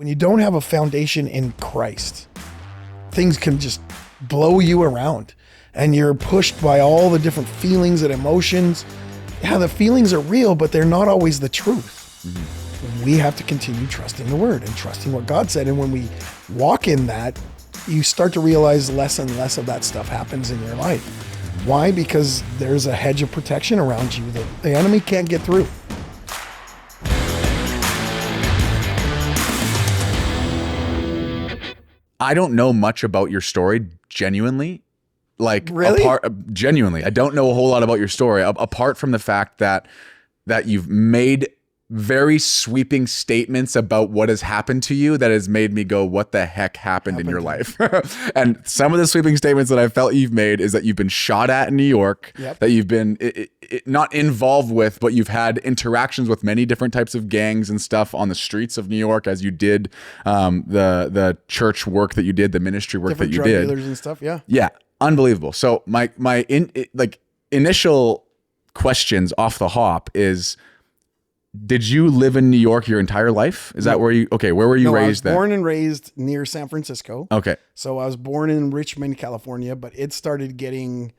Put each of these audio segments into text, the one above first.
When you don't have a foundation in Christ, things can just blow you around and you're pushed by all the different feelings and emotions. Yeah, the feelings are real, but they're not always the truth. Mm-hmm. We have to continue trusting the word and trusting what God said. And when we walk in that, you start to realize less and less of that stuff happens in your life. Why? Because there's a hedge of protection around you that the enemy can't get through. I don't know much about your story, genuinely. Like, really? Genuinely, I don't know a whole lot about your story, apart from the fact that you've made very sweeping statements about what has happened to you that has made me go, what the heck happened in your life? And some of the sweeping statements that I felt you've made is that you've been shot at in New York, that you've been not involved with, but you've had interactions with many different types of gangs and stuff on the streets of New York as you did the church work that you did, the ministry work that you did. Different drug dealers and stuff, yeah. Yeah, unbelievable. So my initial questions off the hop is, did you live in New York your entire life? Is that where you, where were you raised then? I was born and raised near San Francisco. Okay. So I was born in Richmond, California, but it started getting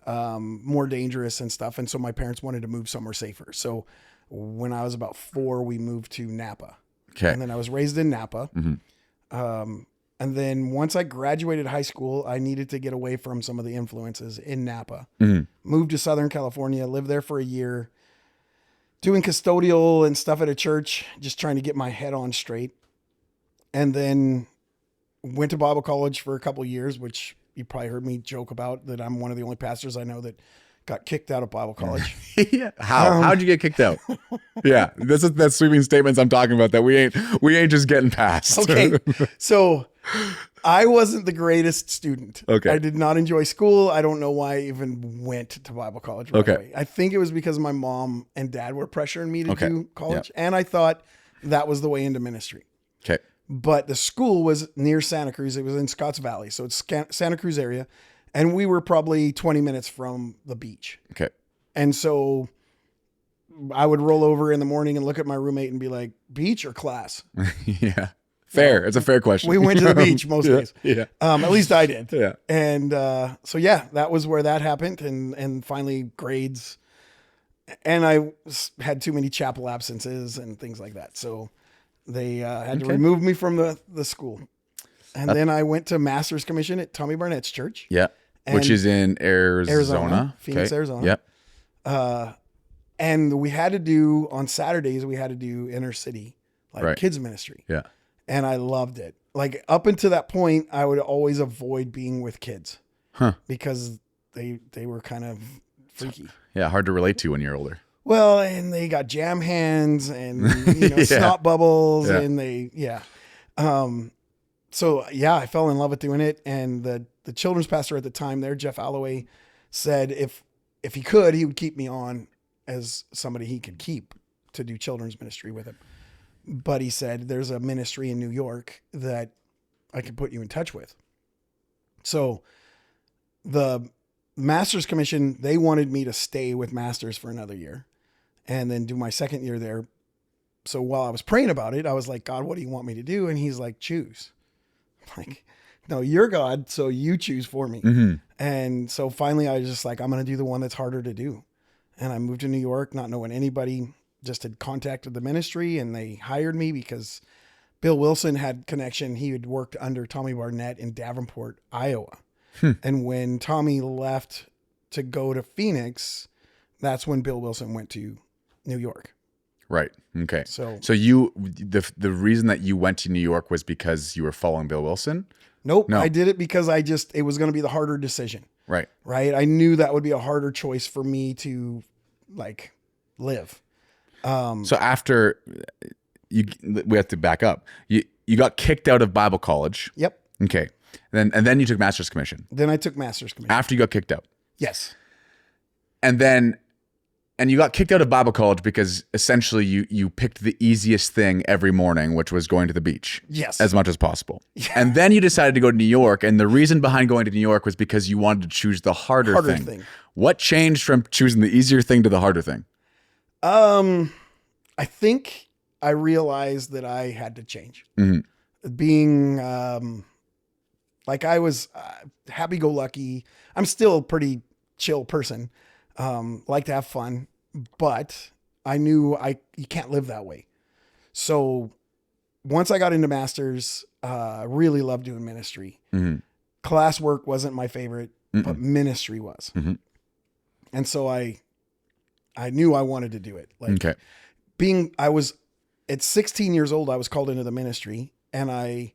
more dangerous and stuff. And so my parents wanted to move somewhere safer. So when I was about 4, we moved to Napa. Okay. And then I was raised in Napa. Mm-hmm. And then once I graduated high school, I needed to get away from some of the influences in Napa. Mm-hmm. Moved to Southern California, lived there for a year, doing custodial and stuff at a church, just trying to get my head on straight. And then went to Bible college for a couple of years, which you probably heard me joke about, that I'm one of the only pastors I know that got kicked out of Bible college. Yeah. How'd you get kicked out? Yeah. That's sweeping statements I'm talking about that we ain't just getting past. Okay. So I wasn't the greatest student. Okay. I did not enjoy school. I don't know why I even went to Bible college right away. I think it was because my mom and dad were pressuring me to do college. Yep. And I thought that was the way into ministry. Okay. But the school was near Santa Cruz. It was in Scotts Valley. So it's Santa Cruz area. And we were probably 20 minutes from the beach. Okay. And so I would roll over in the morning and look at my roommate and be like, beach or class? Yeah. Fair. It's a fair question. We went to the beach most days. Yeah. At least I did. Yeah. And so, yeah, that was where that happened. And finally grades. And I had too many chapel absences and things like that. So they had to remove me from the school. And then I went to Master's Commission at Tommy Barnett's church. Yeah. Which is in Arizona. Phoenix, okay. Arizona. Yep. And we had to do, on Saturdays, we had to do inner city, kids ministry. Yeah. And I loved it. Like up until that point, I would always avoid being with kids because they were kind of freaky. Yeah. Hard to relate to when you're older. Well, and they got jam hands and snot bubbles and so yeah, I fell in love with doing it. And the children's pastor at the time there, Jeff Alloway, said if he could, he would keep me on as somebody he could keep to do children's ministry with him. But he said, there's a ministry in New York that I could put you in touch with. So the Master's Commission, they wanted me to stay with Masters for another year and then do my second year there. So while I was praying about it, I was like, God, what do you want me to do? And he's like, choose. I'm like, no, you're God, so you choose for me. Mm-hmm. And so finally I was just like, I'm going to do the one that's harder to do. And I moved to New York, not knowing anybody, just had contacted the ministry and they hired me because Bill Wilson had connection. He had worked under Tommy Barnett in Davenport, Iowa. And when Tommy left to go to Phoenix, that's when Bill Wilson went to New York. Right. Okay. So you, the reason that you went to New York was because you were following Bill Wilson? Nope. No. I did it because it was going to be the harder decision. Right. Right. I knew that would be a harder choice for me to live. So after we have to back up. You got kicked out of Bible college. Yep. Okay. And then you took Master's Commission. Then I took Master's Commission. After you got kicked out. Yes. And you got kicked out of Bible college because essentially you picked the easiest thing every morning, which was going to the beach. Yes. As much as possible. Yeah. And then you decided to go to New York. And the reason behind going to New York was because you wanted to choose the harder thing. What changed from choosing the easier thing to the harder thing? I think I realized that I had to change. Mhm. Being like I was happy-go-lucky. I'm still a pretty chill person. Like to have fun, but I knew you can't live that way. So once I got into masters, really loved doing ministry. Mhm. Classwork wasn't my favorite, but Mm-mm. ministry was. Mhm. And so I knew I wanted to do it. Like Okay. I was at 16 years old, I was called into the ministry, and I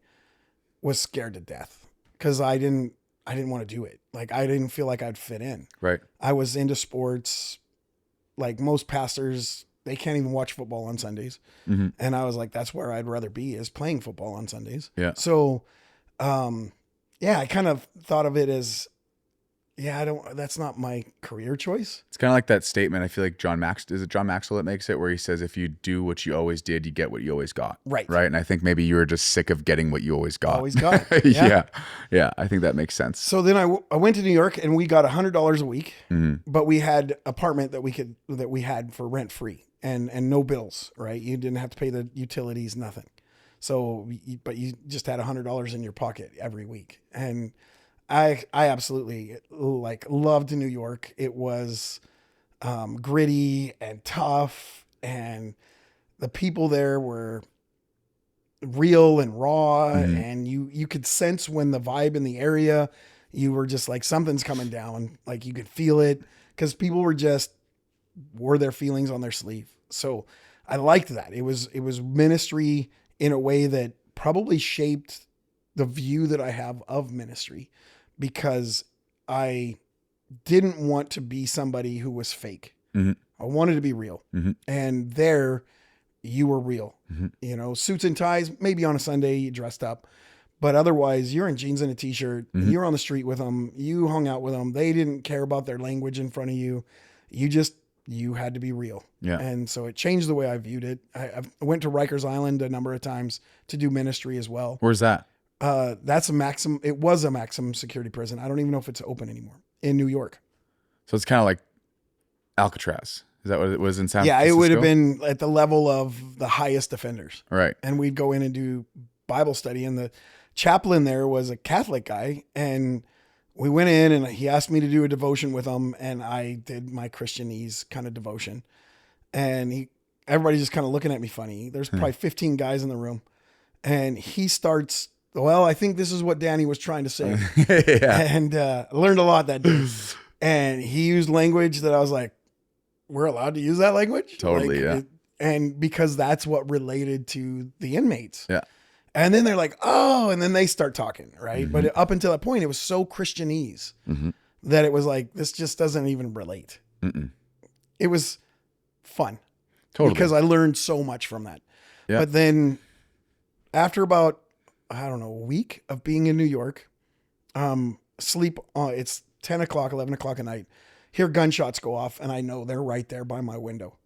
was scared to death because I didn't want to do it. Like I didn't feel like I'd fit in. Right. I was into sports. Like most pastors, they can't even watch football on Sundays. Mhm. And I was like, that's where I'd rather be, is playing football on Sundays. Yeah. So, yeah, I kind of thought of it as, that's not my career choice. It's kind of like that statement. I feel like is it John Maxwell that makes it, where he says, if you do what you always did, you get what you always got. Right. Right. And I think maybe you were just sick of getting what you always got. Always got. Yeah. Yeah. I think that makes sense. So then I went to New York, and we got $100 a week, Mhm. but we had apartment that we had for rent free and no bills, right? You didn't have to pay the utilities, nothing. So, but you just had $100 in your pocket every week. And I absolutely loved New York. It was gritty and tough, and the people there were real and raw, Mhm. and you could sense when the vibe in the area, you were just like, something's coming down. Like you could feel it because people wore their feelings on their sleeve. So I liked that. It was ministry in a way that probably shaped the view that I have of ministry, because I didn't want to be somebody who was fake. Mhm. I wanted to be real. Mhm. And there you were real. Mhm. You know, suits and ties, maybe on a Sunday you dressed up, but otherwise you're in jeans and a t-shirt, Mhm. you're on the street with them, you hung out with them. They didn't care about their language in front of you. You had to be real. Yeah. And so it changed the way I viewed it. I went to Rikers Island a number of times to do ministry as well. Where's that? It was a maximum security prison. I don't even know if it's open anymore, in New York. So it's kind of like Alcatraz. Is that what it was in San Francisco? Yeah, it would have been at the level of the highest offenders. Right. And we'd go in and do Bible study, and the chaplain there was a Catholic guy, and we went in and he asked me to do a devotion with him, and I did my Christianese kind of devotion. And everybody's just kind of looking at me funny. There's probably 15 guys in the room, and he starts, well, I think this is what Danny was trying to say. Yeah. And I learned a lot that day. And he used language that I was like, we're allowed to use that language? Totally, yeah. And because that's what related to the inmates. Yeah. And then they're like, oh, and then they start talking, right? Mhm. But up until that point, it was so Christianese Mhm. that it was like, this just doesn't even relate. Mm-mm. It was fun. Totally. Because I learned so much from that. Yeah. But then after about, I don't know, a week of being in New York, sleep, it's 10 o'clock, 11 o'clock at night, hear gunshots go off, and I know they're right there by my window.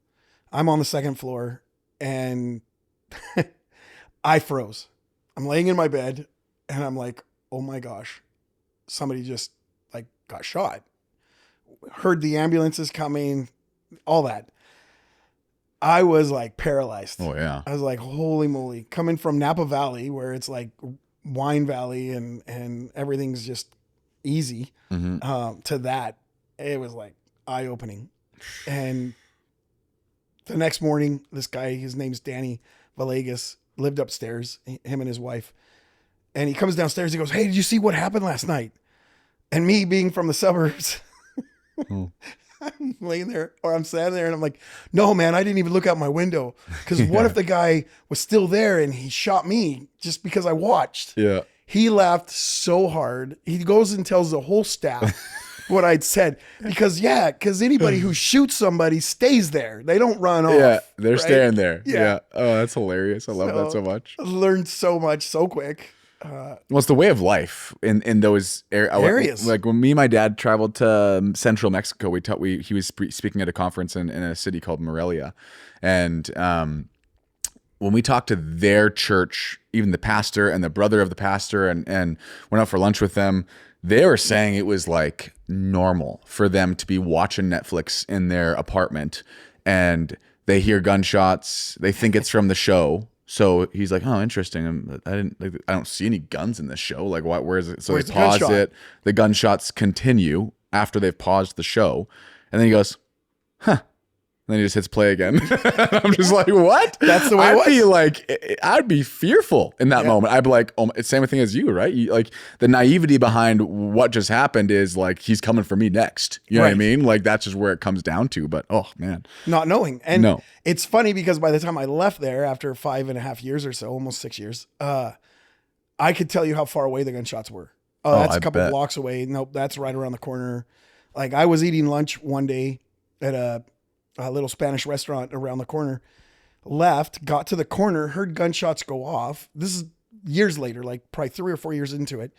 I'm on the second floor, and I froze. I'm laying in my bed, and I'm like, oh my gosh, somebody just like got shot. Heard the ambulances coming, all that. I was like paralyzed. Oh yeah. I was like, holy moly. Coming from Napa Valley, where it's like wine valley and everything's just easy, Mhm. to that, it was like eye-opening. And the next morning, this guy, his name's Danny Villegas, lived upstairs, him and his wife. And he comes downstairs, he goes, hey, did you see what happened last night? And me being from the suburbs, Oh. I'm laying there, or I'm standing there, and I'm like, no, man, I didn't even look out my window. Because what if the guy was still there and he shot me just because I watched? Yeah. He laughed so hard. He goes and tells the whole staff what I'd said. Because anybody who shoots somebody stays there. They don't run off. Yeah. They're right? staying there. Yeah. Yeah. Oh, that's hilarious. I love that so much. I learned so much so quick. Well, it's the way of life in those Areas. Like when me and my dad traveled to central Mexico, he was speaking at a conference in a city called Morelia. And when we talked to their church, even the pastor and the brother of the pastor, and went out for lunch with them, they were saying it was like normal for them to be watching Netflix in their apartment, and They hear gunshots. They think it's from the show. So he's like, "Oh, interesting. I don't see any guns in this show. Like, what? Where is it?" So Where's they the pause gunshot? it. The gunshots continue after they've paused the show, and then he goes, "Huh." And then he just hits play again. I'm just like, what? That's the way it was. I'd be like, I'd be fearful in that Yeah. moment. I'd be like, oh, it's the same thing as you, right? Like the naivety behind what just happened is like, he's coming for me next. You know what I Right. mean? Like that's just where it comes down to. But oh man, Not knowing. And No. it's funny because by the time I left there after 5.5 years or so, almost 6 years, I could tell you how far away the gunshots were. Oh, that's I a couple bet. blocks away. Nope, that's right around the corner. Like I was eating lunch one day at a little Spanish restaurant around the corner, left, got to the corner, heard gunshots go off. This is years later, like probably 3 or 4 years into it.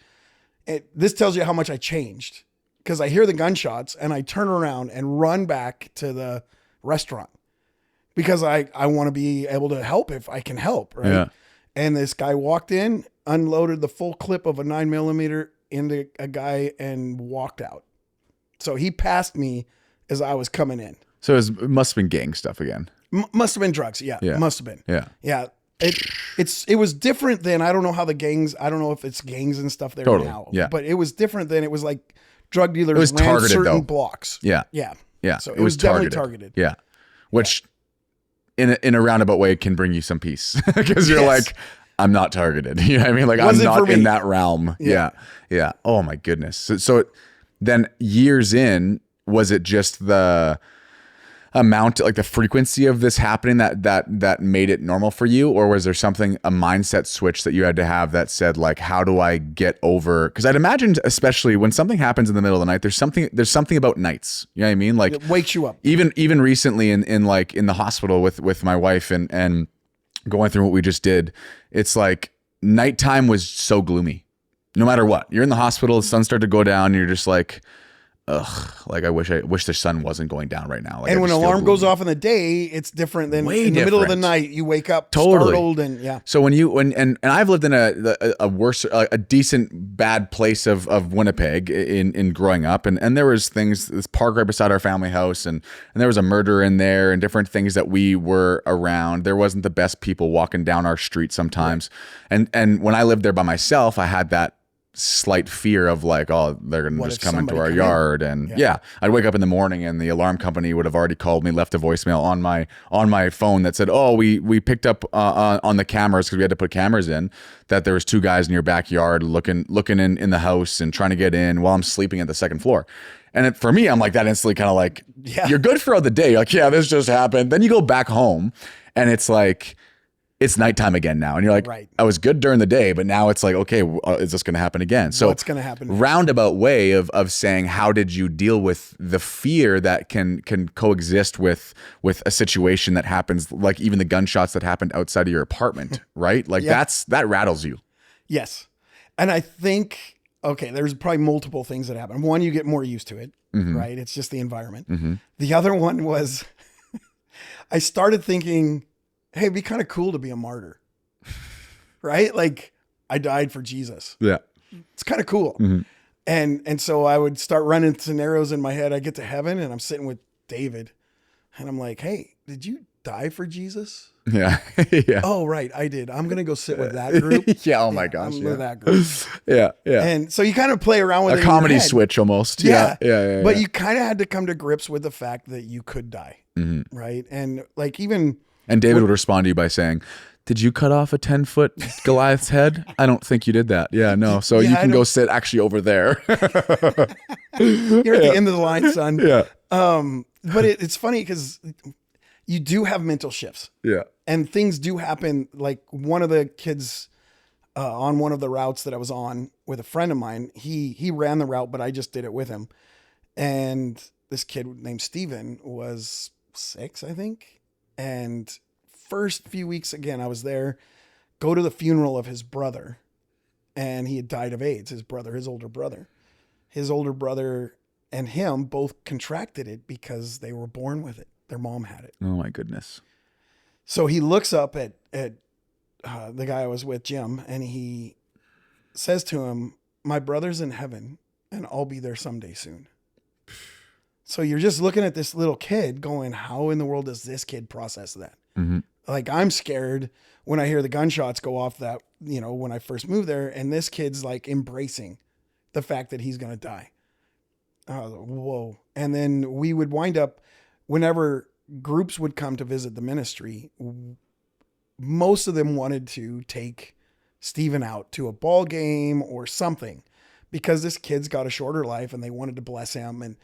This tells you how much I changed because I hear the gunshots and I turn around and run back to the restaurant because I want to be able to help if I can help. Right. Yeah. And this guy walked in, unloaded the full clip of a 9mm into a guy and walked out. So he passed me as I was coming in. So it must have been gang stuff again. Must have been drugs. Yeah. Yeah. Must have been. Yeah. Yeah. It was different than, I don't know how the gangs, I don't know if it's gangs and stuff there Totally. now. Yeah. But it was different than, it was like drug dealers It was ran targeted, certain though. blocks. Yeah. Yeah. Yeah. So it was definitely targeted. Yeah. Which in a roundabout way can bring you some peace because you're Yes. like, I'm not targeted. You know what I mean? Like Wasn't I'm for not me. in that realm. Yeah. Yeah. Oh my goodness. So then years in, was it just the amount, like the frequency of this happening that made it normal for you? Or was there something, a mindset switch that you had to have that said like, how do I get over? Because I'd imagine, especially when something happens in the middle of the night, there's something about nights. You know what I mean? Like It wakes you up. even recently in the hospital with my wife and going through what we just did, it's like nighttime was so gloomy. No matter what, you're in the hospital, the sun started to go down, and you're just like, ugh, like I wish the sun wasn't going down right now. Like, And I when just an feel alarm goes gloomy. off in the day, it's different than Way in the middle of the different. night. You wake up Totally. startled and yeah. So when I've lived in a worse, a decent bad place of Winnipeg in growing up, and there was things, this park right beside our family house, and there was a murder in there, and different things that we were around. There wasn't the best people walking down our street sometimes, and when I lived there by myself, I had that slight fear of like, oh, they're gonna What just if come into somebody our come in? yard, and yeah, I'd wake up in the morning and the alarm company would have already called me, left a voicemail on my phone that said, oh, we picked up on the cameras, because we had to put cameras in, that there was 2 guys in your backyard looking in the house and trying to get in while I'm sleeping at the second floor. And for me, I'm like, that instantly kind of like, Yeah. you're good throughout the day. You're like, yeah, this just happened. Then you go back home and it's like, it's nighttime again now. And you're like, Right. I was good during the day, but now it's like, okay, is this going to happen again? So What's going to happen? Roundabout way of saying, how did you deal with the fear that can coexist with a situation that happens, like even the gunshots that happened outside of your apartment, right? Like Yeah. that rattles you. Yes. And I think, okay, there's probably multiple things that happen. One, you get more used to it, right? It's just the environment. The other one was I started thinking, hey, it'd be kind of cool to be a martyr, right? Like I died for Jesus. Yeah. It's kind of cool. And so I would start running scenarios in my head. I get to heaven and I'm sitting with David and I'm like, hey, did you die for Jesus? Yeah. Yeah. Oh, right. I did. I'm going to go sit with that group. Yeah. Oh my gosh. I'm Yeah. with that group. Yeah. Yeah. And so you kind of play around with it A in your comedy head. switch almost. Yeah. Yeah. But you kind of had to come to grips with the fact that you could die. Right. And like even And David would respond to you by saying, did you cut off a 10-foot Goliath's head? I don't think you did that. Yeah, no. So Yeah, you I can go don't- sit actually over there. you're at the end of the line, son. Yeah. But it's funny because you do have mental shifts Yeah. and things do happen. Like one of the kids on one of the routes that I was on with a friend of mine, he ran the route, but I just did it with him. And this kid named Steven was 6, I think. And first few weeks, again, I was there, go to the funeral of his brother. And he had died of AIDS, his older brother. His older brother and him both contracted it because they were born with it. Their mom had it. Oh my goodness. So he looks up at the guy I was with, Jim, and he says to him, my brother's in heaven and I'll be there someday soon. So you're just looking at this little kid going, how in the world does this kid process that? Mm-hmm. Like, I'm scared when I hear the gunshots go off that, when I first moved there, and this kid's like embracing the fact that he's going to die. Whoa. And then we would wind up, whenever groups would come to visit the ministry, most of them wanted to take Stephen out to a ball game or something because this kid's got a shorter life and they wanted to bless him.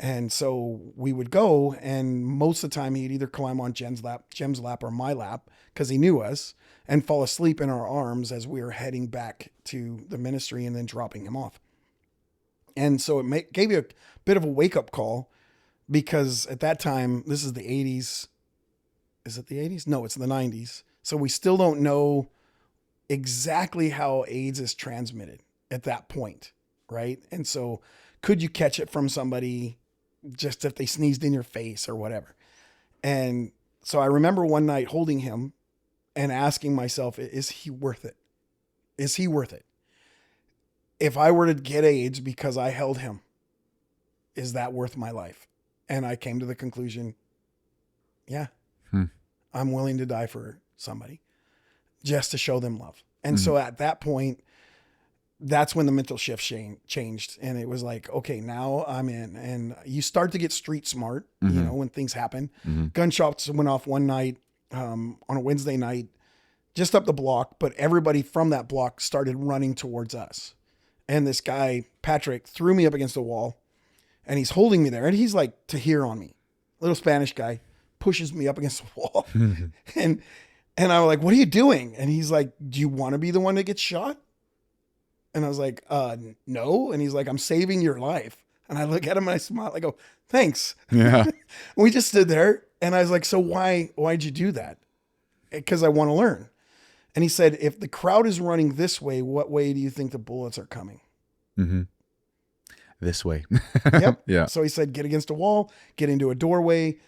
And so we would go, and most of the time he'd either climb on Jem's lap or my lap because he knew us, and fall asleep in our arms as we were heading back to the ministry and then dropping him off. And so it gave you a bit of a wake-up call, because at that time, this is the 80s. Is it the 80s? No, it's the 90s. So we still don't know exactly how AIDS is transmitted at that point, right? And so could you catch it from somebody just if they sneezed in your face or whatever? And so I remember one night holding him and asking myself, is he worth it? Is he worth it? If I were to get AIDS because I held him, is that worth my life? And I came to the conclusion, yeah, I'm willing to die for somebody just to show them love. And so at that point, that's when the mental shift changed. And it was like, okay, now I'm in. And you start to get street smart, when things happen. Gunshots went off one night on a Wednesday night, just up the block. But everybody from that block started running towards us. And this guy, Patrick, threw me up against the wall, and he's holding me there. And he's like to here on me. Little Spanish guy pushes me up against the wall. And I was like, what are you doing? And he's like, do you want to be the one that gets shot? And I was like, no. And he's like, I'm saving your life. And I look at him and I smile. I go, thanks. Yeah. We just stood there, and I was like, so why'd you do that? Because I want to learn. And he said, if the crowd is running this way, what way do you think the bullets are coming? This way. Yep. Yeah. So he said, get against a wall, get into a doorway,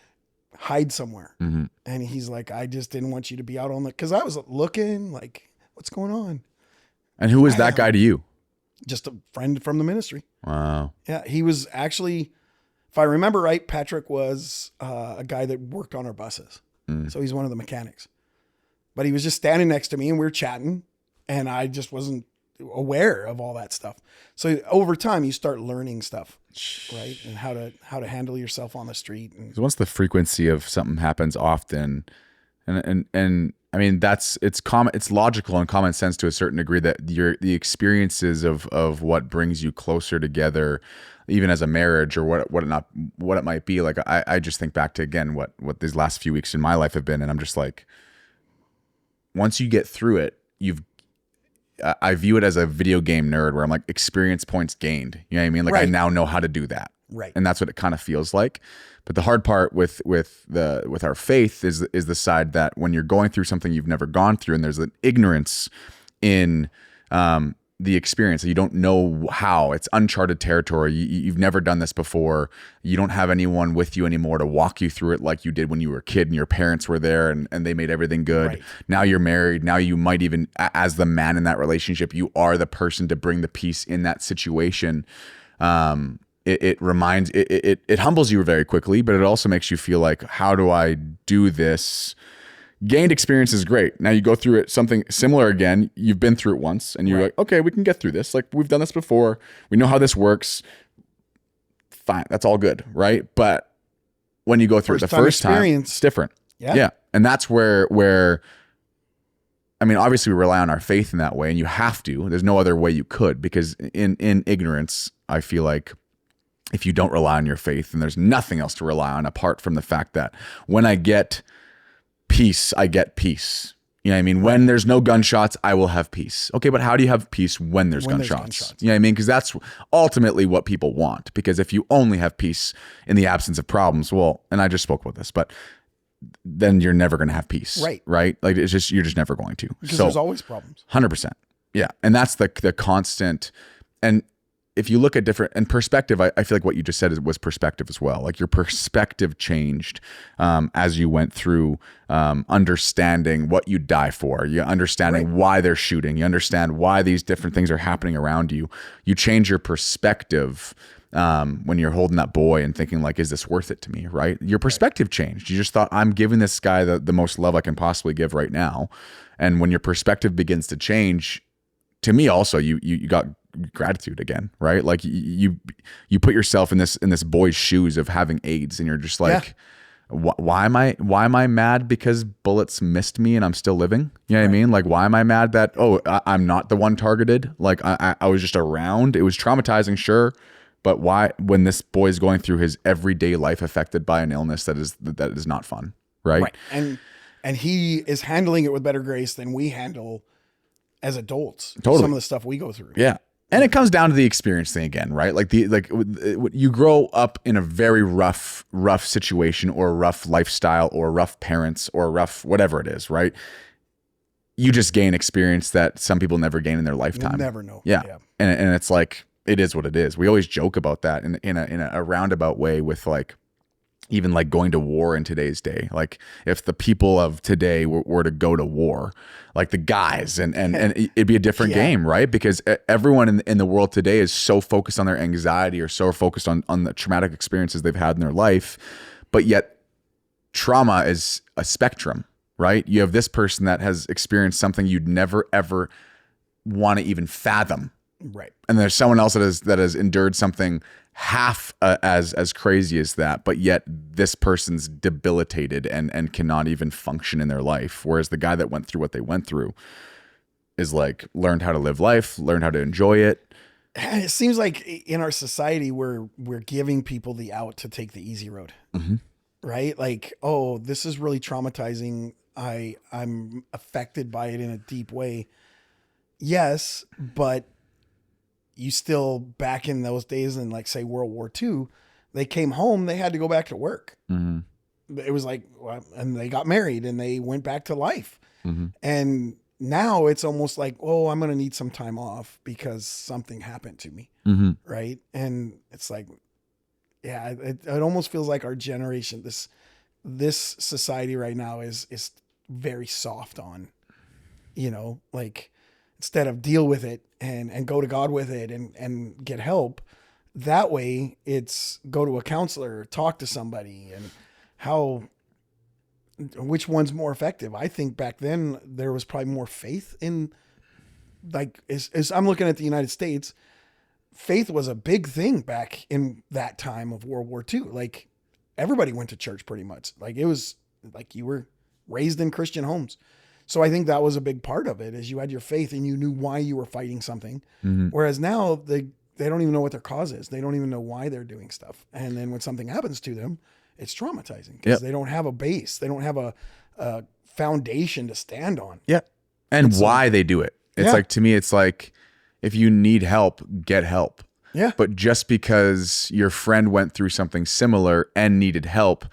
hide somewhere. And he's like, I just didn't want you to be out on because I was looking like, what's going on? And who was that guy to you? Just a friend from the ministry. Wow. Yeah. He was actually, if I remember right, Patrick was a guy that worked on our buses. So he's one of the mechanics. But he was just standing next to me, and we were chatting, and I just wasn't aware of all that stuff. So over time, you start learning stuff, right? And how to handle yourself on the street. And once the frequency of something happens often, and I mean, it's logical and common sense to a certain degree that the experiences of what brings you closer together, even as a marriage or what it might be. Like I just think back to, again, what these last few weeks in my life have been, and I'm just like, once you get through it, I view it as a video game nerd where I'm like, experience points gained. You know what I mean? Like, right. I now know how to do that. Right. And that's what it kind of feels like. But the hard part with our faith is the side that when you're going through something you've never gone through, and there's an ignorance in the experience. You don't know how. It's uncharted territory. You've never done this before. You don't have anyone with you anymore to walk you through it like you did when you were a kid and your parents were there and they made everything good. Right. Now you're married. Now you might even, as the man in that relationship, you are the person to bring the peace in that situation. It humbles you very quickly, but it also makes you feel like, how do I do this? Gained experience is great. Now you go through it, something similar again. You've been through it once, and you're like, okay, we can get through this. Like, we've done this before. We know how this works. Fine, that's all good, right? But when you go through it the first time, it's different. Yeah, and that's where. I mean, obviously, we rely on our faith in that way, and you have to. There's no other way you could, because in ignorance, I feel like if you don't rely on your faith, then there's nothing else to rely on apart from the fact that when I get peace, I get peace. You know what I mean? When there's no gunshots, I will have peace. Okay, but how do you have peace when there's gunshots? You know what I mean? Because that's ultimately what people want. Because if you only have peace in the absence of problems, well, and I just spoke about this, but then you're never going to have peace. Right? Like, it's just, you're just never going to. Because there's always problems. 100%. Yeah. And that's the constant. And if you look at different, and perspective, I feel like what you just said was perspective as well. Like, your perspective changed as you went through understanding what you die for. You understanding why they're shooting. You understand why these different things are happening around you. You change your perspective when you're holding that boy and thinking like, is this worth it to me? Right. Your perspective changed. You just thought, I'm giving this guy the most love I can possibly give right now. And when your perspective begins to change, to me also, you got gratitude again, right? Like you put yourself in this boy's shoes of having AIDS, and you're just like, why am I mad because bullets missed me and I'm still living? You know what I mean? Like, why am I mad that, I'm not the one targeted? Like I was just around. It was traumatizing, sure. But why, when this boy is going through his everyday life affected by an illness that is not fun, right? And he is handling it with better grace than we handle as adults. Totally. Some of the stuff we go through. Yeah. And it comes down to the experience thing again, right? Like you grow up in a very rough situation, or a rough lifestyle, or rough parents, or rough whatever it is, right? You just gain experience that some people never gain in their lifetime. You'll never know. Yeah. And it's like, it is what it is. We always joke about that in a roundabout way with like, even like going to war in today's day. Like if the people of today were to go to war, like the guys, and it'd be a different game, right? Because everyone in the world today is so focused on their anxiety, or so focused on the traumatic experiences they've had in their life. But yet trauma is a spectrum, right? You have this person that has experienced something you'd never, ever want to even fathom. Right. And there's someone else that has endured something half as crazy as that, but yet this person's debilitated and cannot even function in their life. Whereas the guy that went through what they went through is like, learned how to live life, learned how to enjoy it. And it seems like in our society, we're giving people the out to take the easy road, right? Like, oh, this is really traumatizing. I'm affected by it in a deep way. Yes, but you still, back in those days in like say World War II, they came home, they had to go back to work. It was like, and they got married and they went back to life. And now it's almost like, oh, I'm going to need some time off because something happened to me. Right. And it's like, yeah, it almost feels like our generation, this society right now is very soft on, like, instead of deal with it and go to God with it and get help. That way it's go to a counselor, talk to somebody, and which one's more effective? I think back then there was probably more faith in, like, as I'm looking at the United States, faith was a big thing back in that time of World War II. Like everybody went to church pretty much. Like it was like you were raised in Christian homes. So I think that was a big part of it, is you had your faith and you knew why you were fighting something. Whereas now they don't even know what their cause is. They don't even know why they're doing stuff. And then when something happens to them, it's traumatizing because they don't have a base. They don't have a foundation to stand on. Yeah. And why they do it. It's like, to me, it's like, if you need help, get help. Yeah. But just because your friend went through something similar and needed help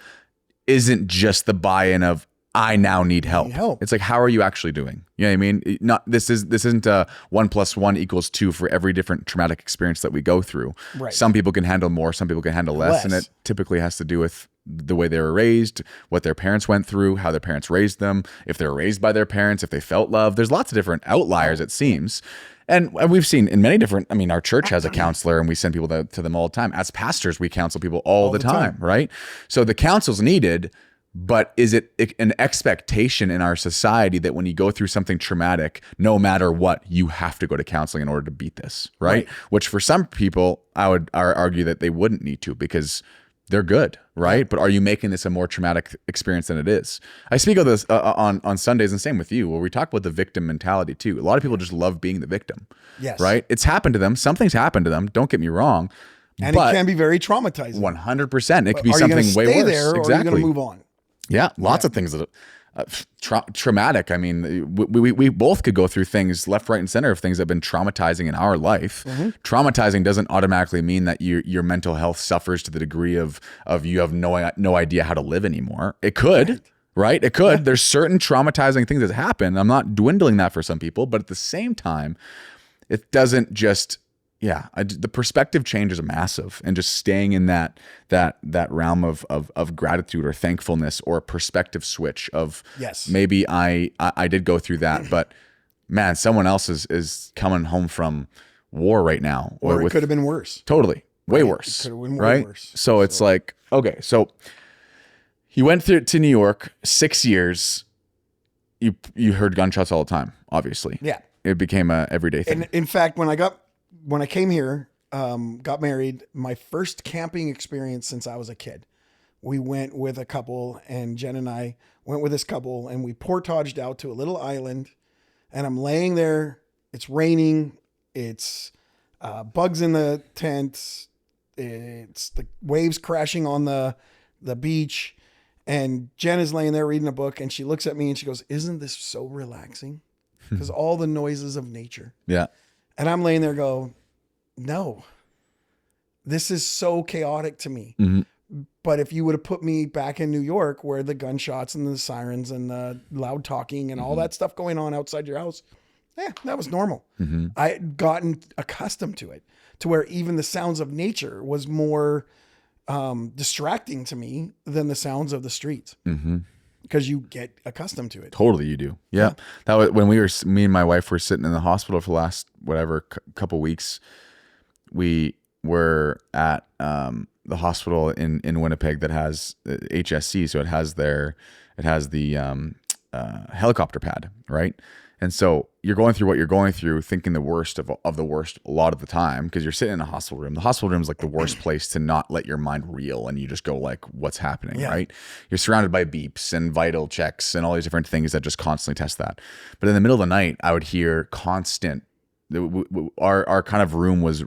isn't just the buy-in of, I now need help. It's like, how are you actually doing? You know what I mean? This isn't a 1 + 1 = 2 for every different traumatic experience that we go through. Right. Some people can handle more, some people can handle less. And it typically has to do with the way they were raised, what their parents went through, how their parents raised them, if they were raised by their parents, if they felt love. There's lots of different outliers, it seems. And we've seen in many different, our church has a counselor and we send people to them all the time. As pastors, we counsel people all the time, right? So the counsel's needed. But is it an expectation in our society that when you go through something traumatic, no matter what, you have to go to counseling in order to beat this, right? Which for some people, I would argue that they wouldn't need to because they're good, right? Yeah. But are you making this a more traumatic experience than it is? I speak of this on Sundays, and same with you, where we talk about the victim mentality too. A lot of people just love being the victim, right? It's happened to them. Something's happened to them. Don't get me wrong. And it can be very traumatizing. 100%. It could be something way worse. There, or are you going to move on? Yeah, lots of things that traumatic. We both could go through things left, right, and center of things that have been traumatizing in our life. Traumatizing doesn't automatically mean that your mental health suffers to the degree of you have no idea how to live anymore. It could, right? It could. Yeah. There's certain traumatizing things that happen. I'm not dwindling that for some people, but at the same time, it doesn't just. Yeah, the perspective change is massive, and just staying in that realm of gratitude or thankfulness, or a perspective switch of maybe I did go through that, but man, someone else is coming home from war right now, or it could have been worse. Totally. way Right. worse, Could have been way right? worse. So it's like, okay, so you went to New York 6 years. You heard gunshots all the time, obviously. Yeah. It became a everyday thing. And in fact, when I came here, got married, my first camping experience since I was a kid, we went with a couple, and Jen and I went with this couple, and we portaged out to a little island, and I'm laying there. It's raining. It's bugs in the tent. It's the waves crashing on the beach. And Jen is laying there reading a book, and she looks at me and she goes, "Isn't this so relaxing?" Because all the noises of nature. Yeah. And I'm laying there go, "No, this is so chaotic to me." But if you would have put me back in New York where the gunshots and the sirens and the loud talking and all that stuff going on outside your house, yeah, that was normal. I had gotten accustomed to it, to where even the sounds of nature was more distracting to me than the sounds of the streets, because you get accustomed to it. Totally, you do. Yeah. That was when me and my wife were sitting in the hospital for the last couple weeks. We were at the hospital in Winnipeg that has HSC, so it has the helicopter pad, right? And so you're going through what you're going through, thinking the worst of the worst a lot of the time, because you're sitting in a hospital room. The hospital room is like the worst place to not let your mind reel, and you just go like, what's happening, right? You're surrounded by beeps and vital checks and all these different things that just constantly test that. But in the middle of the night, I would hear constant. Our kind of room was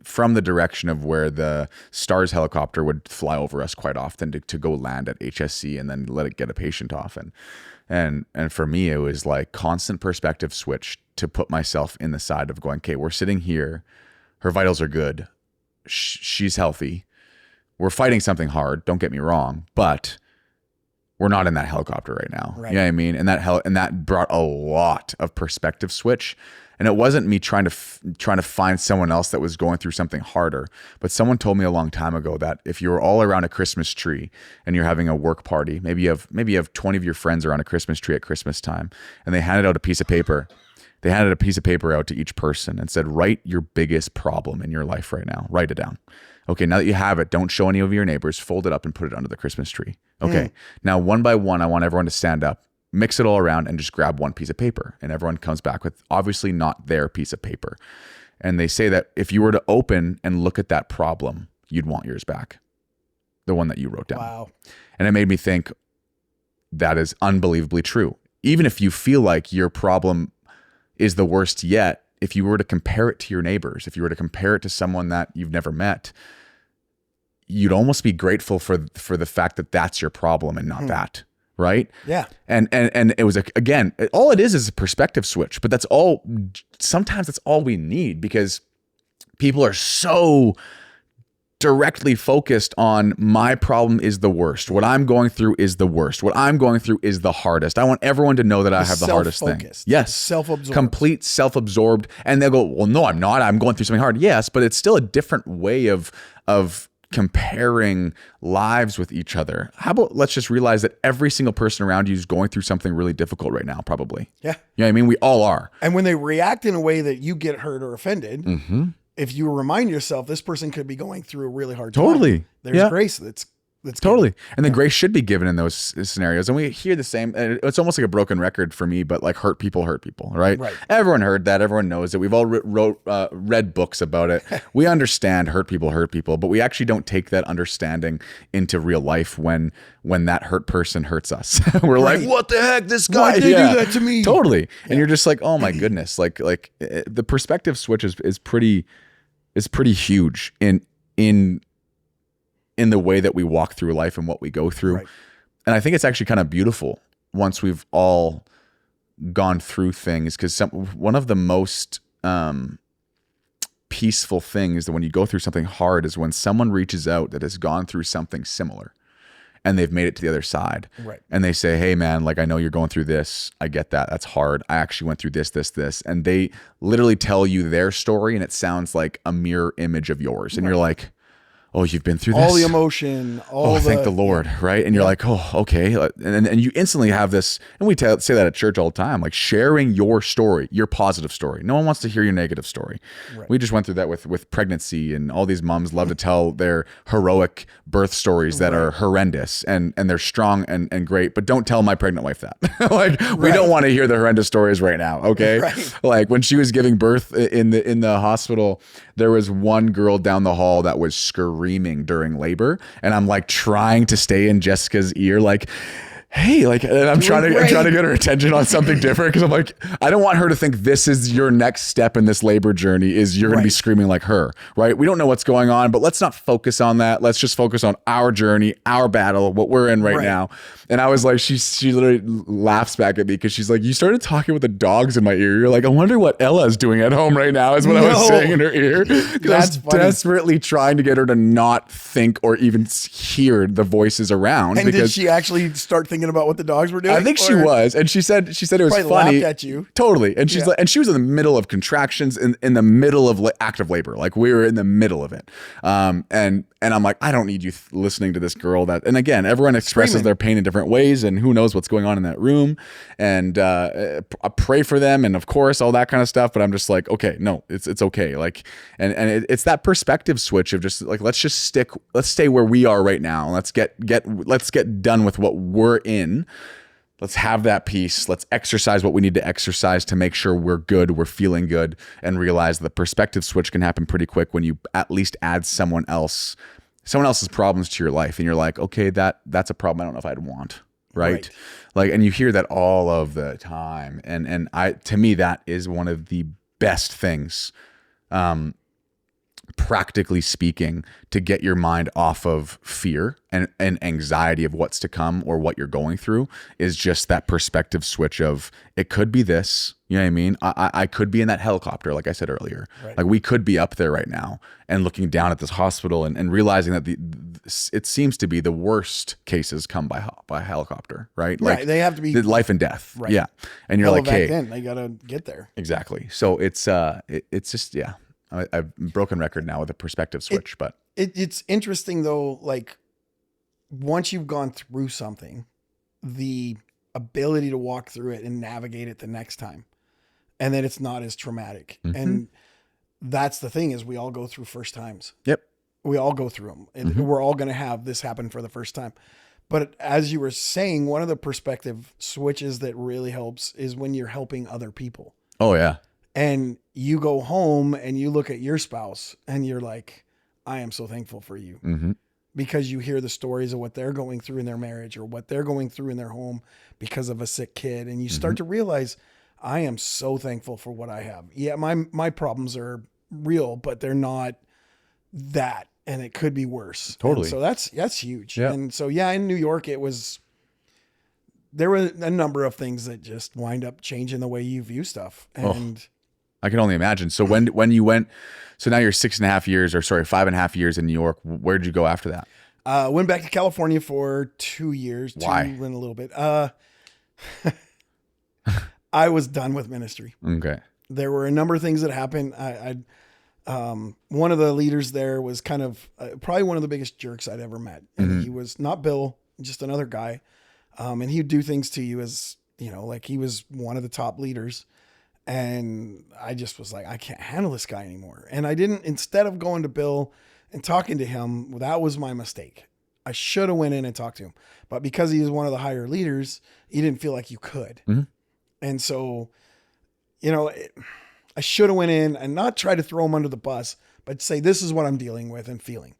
from the direction of where the STARS helicopter would fly over us quite often to go land at HSC and then let it get a patient off. And for me, it was like constant perspective switch to put myself in the side of going, okay, we're sitting here. Her vitals are good. She's healthy. We're fighting something hard. Don't get me wrong, but we're not in that helicopter right now. Right. You know what I mean? And that brought a lot of perspective switch. And it wasn't me trying to find someone else that was going through something harder, but someone told me a long time ago that if you're all around a Christmas tree and you're having a work party, maybe you have 20 of your friends around a Christmas tree at Christmas time, and they handed out a piece of paper. They handed a piece of paper out to each person and said, write your biggest problem in your life right now. Write it down. Okay, now that you have it, don't show any of your neighbors. Fold it up and put it under the Christmas tree. Okay, now one by one, I want everyone to stand up, mix it all around, and just grab one piece of paper. And everyone comes back with obviously not their piece of paper. And they say that if you were to open and look at that problem, you'd want yours back, the one that you wrote down. Wow. And it made me think that is unbelievably true. Even if you feel like your problem is the worst yet, if you were to compare it to your neighbors, if you were to compare it to someone that you've never met, you'd almost be grateful for the fact that that's your problem and not that, right? Yeah. And it was again, all it is a perspective switch, but sometimes that's all we need, because people are so directly focused on my problem is the worst. What I'm going through is the worst. What I'm going through is the hardest. I want everyone to know that I have the hardest thing. Yes. Self-absorbed. Complete self-absorbed. And they'll go, well, no, I'm not. I'm going through something hard. Yes, but it's still a different way of comparing lives with each other. How about let's just realize that every single person around you is going through something really difficult right now, probably. Yeah. You know what I mean? We all are. And when they react in a way that you get hurt or offended, if you remind yourself this person could be going through a really hard time, Totally. there's grace that's Totally. given. And the grace should be given in those scenarios. And we hear the same, and it's almost like a broken record for me, but like hurt people, right? Right. Everyone heard that. Everyone knows it. We've all read books about it. We understand hurt people, but we actually don't take that understanding into real life when that hurt person hurts us. We're like, what the heck, this guy? Why'd they do that to me? Totally. And you're just like, oh my goodness. Like the perspective switch is pretty huge in the way that we walk through life and what we go through. Right. And I think it's actually kind of beautiful once we've all gone through things, because one of the most peaceful things that when you go through something hard is when someone reaches out that has gone through something similar and they've made it to the other side. Right. And they say, hey man, like I know you're going through this. I get that. That's hard. I actually went through this. And they literally tell you their story and it sounds like a mirror image of yours. And you're like, oh, you've been through this? All the emotion, all thank the Lord, right? And you're like, oh, okay. And you instantly have this, and we say that at church all the time, like sharing your story, your positive story. No one wants to hear your negative story. Right. We just went through that with pregnancy, and all these moms love to tell their heroic birth stories that are horrendous, and they're strong and great, but don't tell my pregnant wife that. Like, we don't want to hear the horrendous stories right now, okay? Right. Like when she was giving birth in the hospital, there was one girl down the hall that was screaming during labor, and I'm like trying to stay in Jessica's ear, like, hey, like, and I'm trying to get her attention on something different, because I'm like, I don't want her to think this is your next step in this labor journey, is you're going to be screaming like her, right? We don't know what's going on, but let's not focus on that. Let's just focus on our journey, our battle, what we're in right now. And I was like, she literally laughs back at me, because she's like, you started talking with the dogs in my ear. You're like, I wonder what Ella's doing at home right now, is what I was saying in her ear. Because I was desperately trying to get her to not think or even hear the voices around. And did she actually start thinking about what the dogs were doing? I think she was, and she said it was funny. Laughed at you. Totally. And she's like, and she was in the middle of contractions, in the middle of active labor. Like, we were in the middle of it. And I'm like, I don't need you listening to this girl that, and again, everyone expresses their pain in different ways, and who knows what's going on in that room. And I pray for them, and of course, all that kind of stuff. But I'm just like, okay, no, it's okay. Like, and it's that perspective switch of just like, let's stay where we are right now. Let's get done with what we're in. Let's have that peace. Let's exercise what we need to exercise to make sure we're good, we're feeling good, and realize the perspective switch can happen pretty quick when you at least add someone else's problems to your life. And you're like, okay, that's a problem I don't know if I'd want. Right. Like, and you hear that all of the time. And to me, that is one of the best things, practically speaking, to get your mind off of fear and anxiety of what's to come or what you're going through, is just that perspective switch of, it could be this, you know what I mean? I could be in that helicopter, like I said earlier. Right. Like, we could be up there right now and looking down at this hospital and realizing that it seems to be the worst cases come by helicopter, right? Like, they have to be life and death. Right. Yeah. And you're like, hey, then they got to get there. Exactly. So it's just, yeah. I've broken record now with a perspective switch, but it's interesting though. Like, once you've gone through something, the ability to walk through it and navigate it the next time, and then it's not as traumatic. Mm-hmm. And that's the thing, is we all go through first times. Yep. We all go through them, and we're all going to have this happen for the first time. But as you were saying, one of the perspective switches that really helps is when you're helping other people. Oh yeah. And you go home and you look at your spouse and you're like, I am so thankful for you. Mm-hmm. Because you hear the stories of what they're going through in their marriage or what they're going through in their home because of a sick kid. And you start to realize, I am so thankful for what I have. Yeah, my problems are real, but they're not that. And it could be worse. Totally. And so that's huge. Yep. And so, yeah, in New York, there were a number of things that just wind up changing the way you view stuff. And I can only imagine. So when you went, so now you're 5.5 years in New York. Where did you go after that? Went back to California for 2 years. Why? And a little bit. I was done with ministry. Okay. There were a number of things that happened. One of the leaders there was kind of probably one of the biggest jerks I'd ever met. And he was not Bill, just another guy. And he'd do things to you as, like he was one of the top leaders. And I just was like, I can't handle this guy anymore. And instead of going to Bill and talking to him, that was my mistake. I should have went in and talked to him. But because he was one of the higher leaders, he didn't feel like you could. Mm-hmm. And so, I should have went in and not try to throw him under the bus, but say, this is what I'm dealing with and feeling.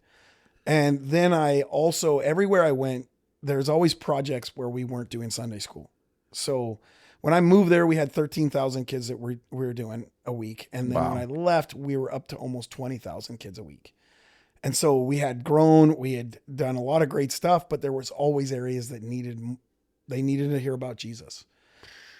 And then I also, everywhere I went, there's always projects where we weren't doing Sunday school. So when I moved there, we had 13,000 kids that we were doing a week. And then when I left, we were up to almost 20,000 kids a week. And so we had grown, we had done a lot of great stuff, but there was always areas that needed to hear about Jesus.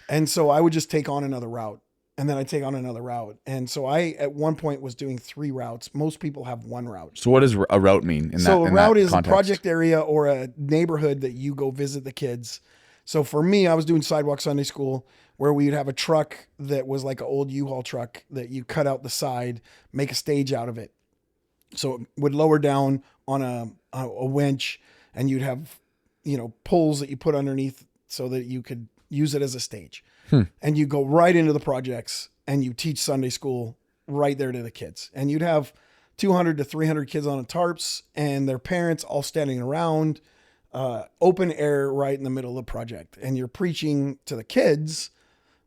And so I would just take on another route, and then I'd take on another route. And so I, at one point, was doing 3 routes. Most people have 1 route. So what does a route mean? So a route is a project area or a neighborhood that you go visit the kids. So for me, I was doing Sidewalk Sunday School, where we'd have a truck that was like an old U-Haul truck that you cut out the side, make a stage out of it. So it would lower down on a winch, and you'd have, poles that you put underneath so that you could use it as a stage. And you go right into the projects and you teach Sunday school right there to the kids. And you'd have 200 to 300 kids on the tarps and their parents all standing around, open air right in the middle of the project. And you're preaching to the kids.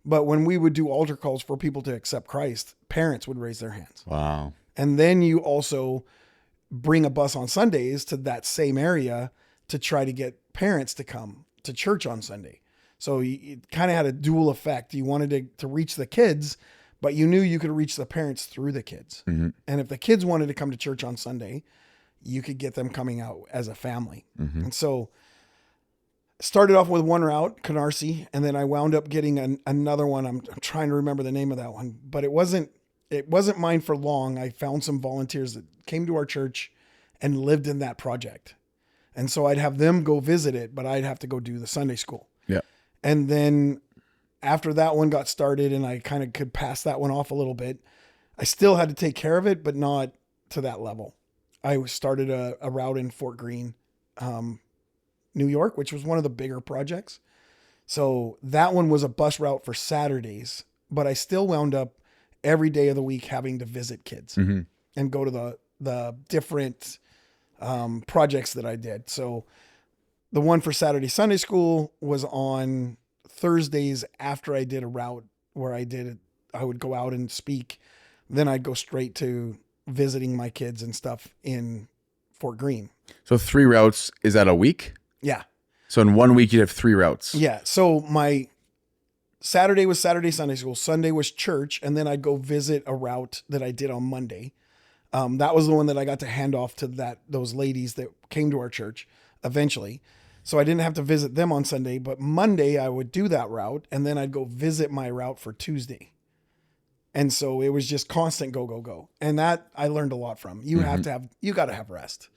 But when we would do altar calls for people to accept Christ, parents would raise their hands. Wow. And then you also bring a bus on Sundays to that same area to try to get parents to come to church on Sunday. So it kind of had a dual effect. You wanted to reach the kids, but you knew you could reach the parents through the kids. And if the kids wanted to come to church on Sunday, you could get them coming out as a family. And so started off with one route, Canarsie, and then I wound up getting another one. I'm trying to remember the name of that one, but it wasn't mine for long. I found some volunteers that came to our church and lived in that project. And so I'd have them go visit it, but I'd have to go do the Sunday school. Yeah. And then after that one got started and I kind of could pass that one off a little bit, I still had to take care of it, but not to that level. I started a route in Fort Greene, New York, which was one of the bigger projects. So that one was a bus route for Saturdays, but I still wound up every day of the week having to visit kids and go to the different projects that I did. So the one for Saturday Sunday school was on Thursdays after I did a route where I would go out and speak. Then I'd go straight to visiting my kids and stuff in Fort Greene. So 3 routes, is that a week? Yeah. So in 1 week you'd have 3 routes. Yeah. So my Saturday was Saturday Sunday school. Sunday was church. And then I'd go visit a route that I did on Monday. That was the one that I got to hand off to those ladies that came to our church eventually. So I didn't have to visit them on Sunday, but Monday I would do that route and then I'd go visit my route for Tuesday. And so it was just constant go, go, go. And that I learned a lot from. You got to have rest.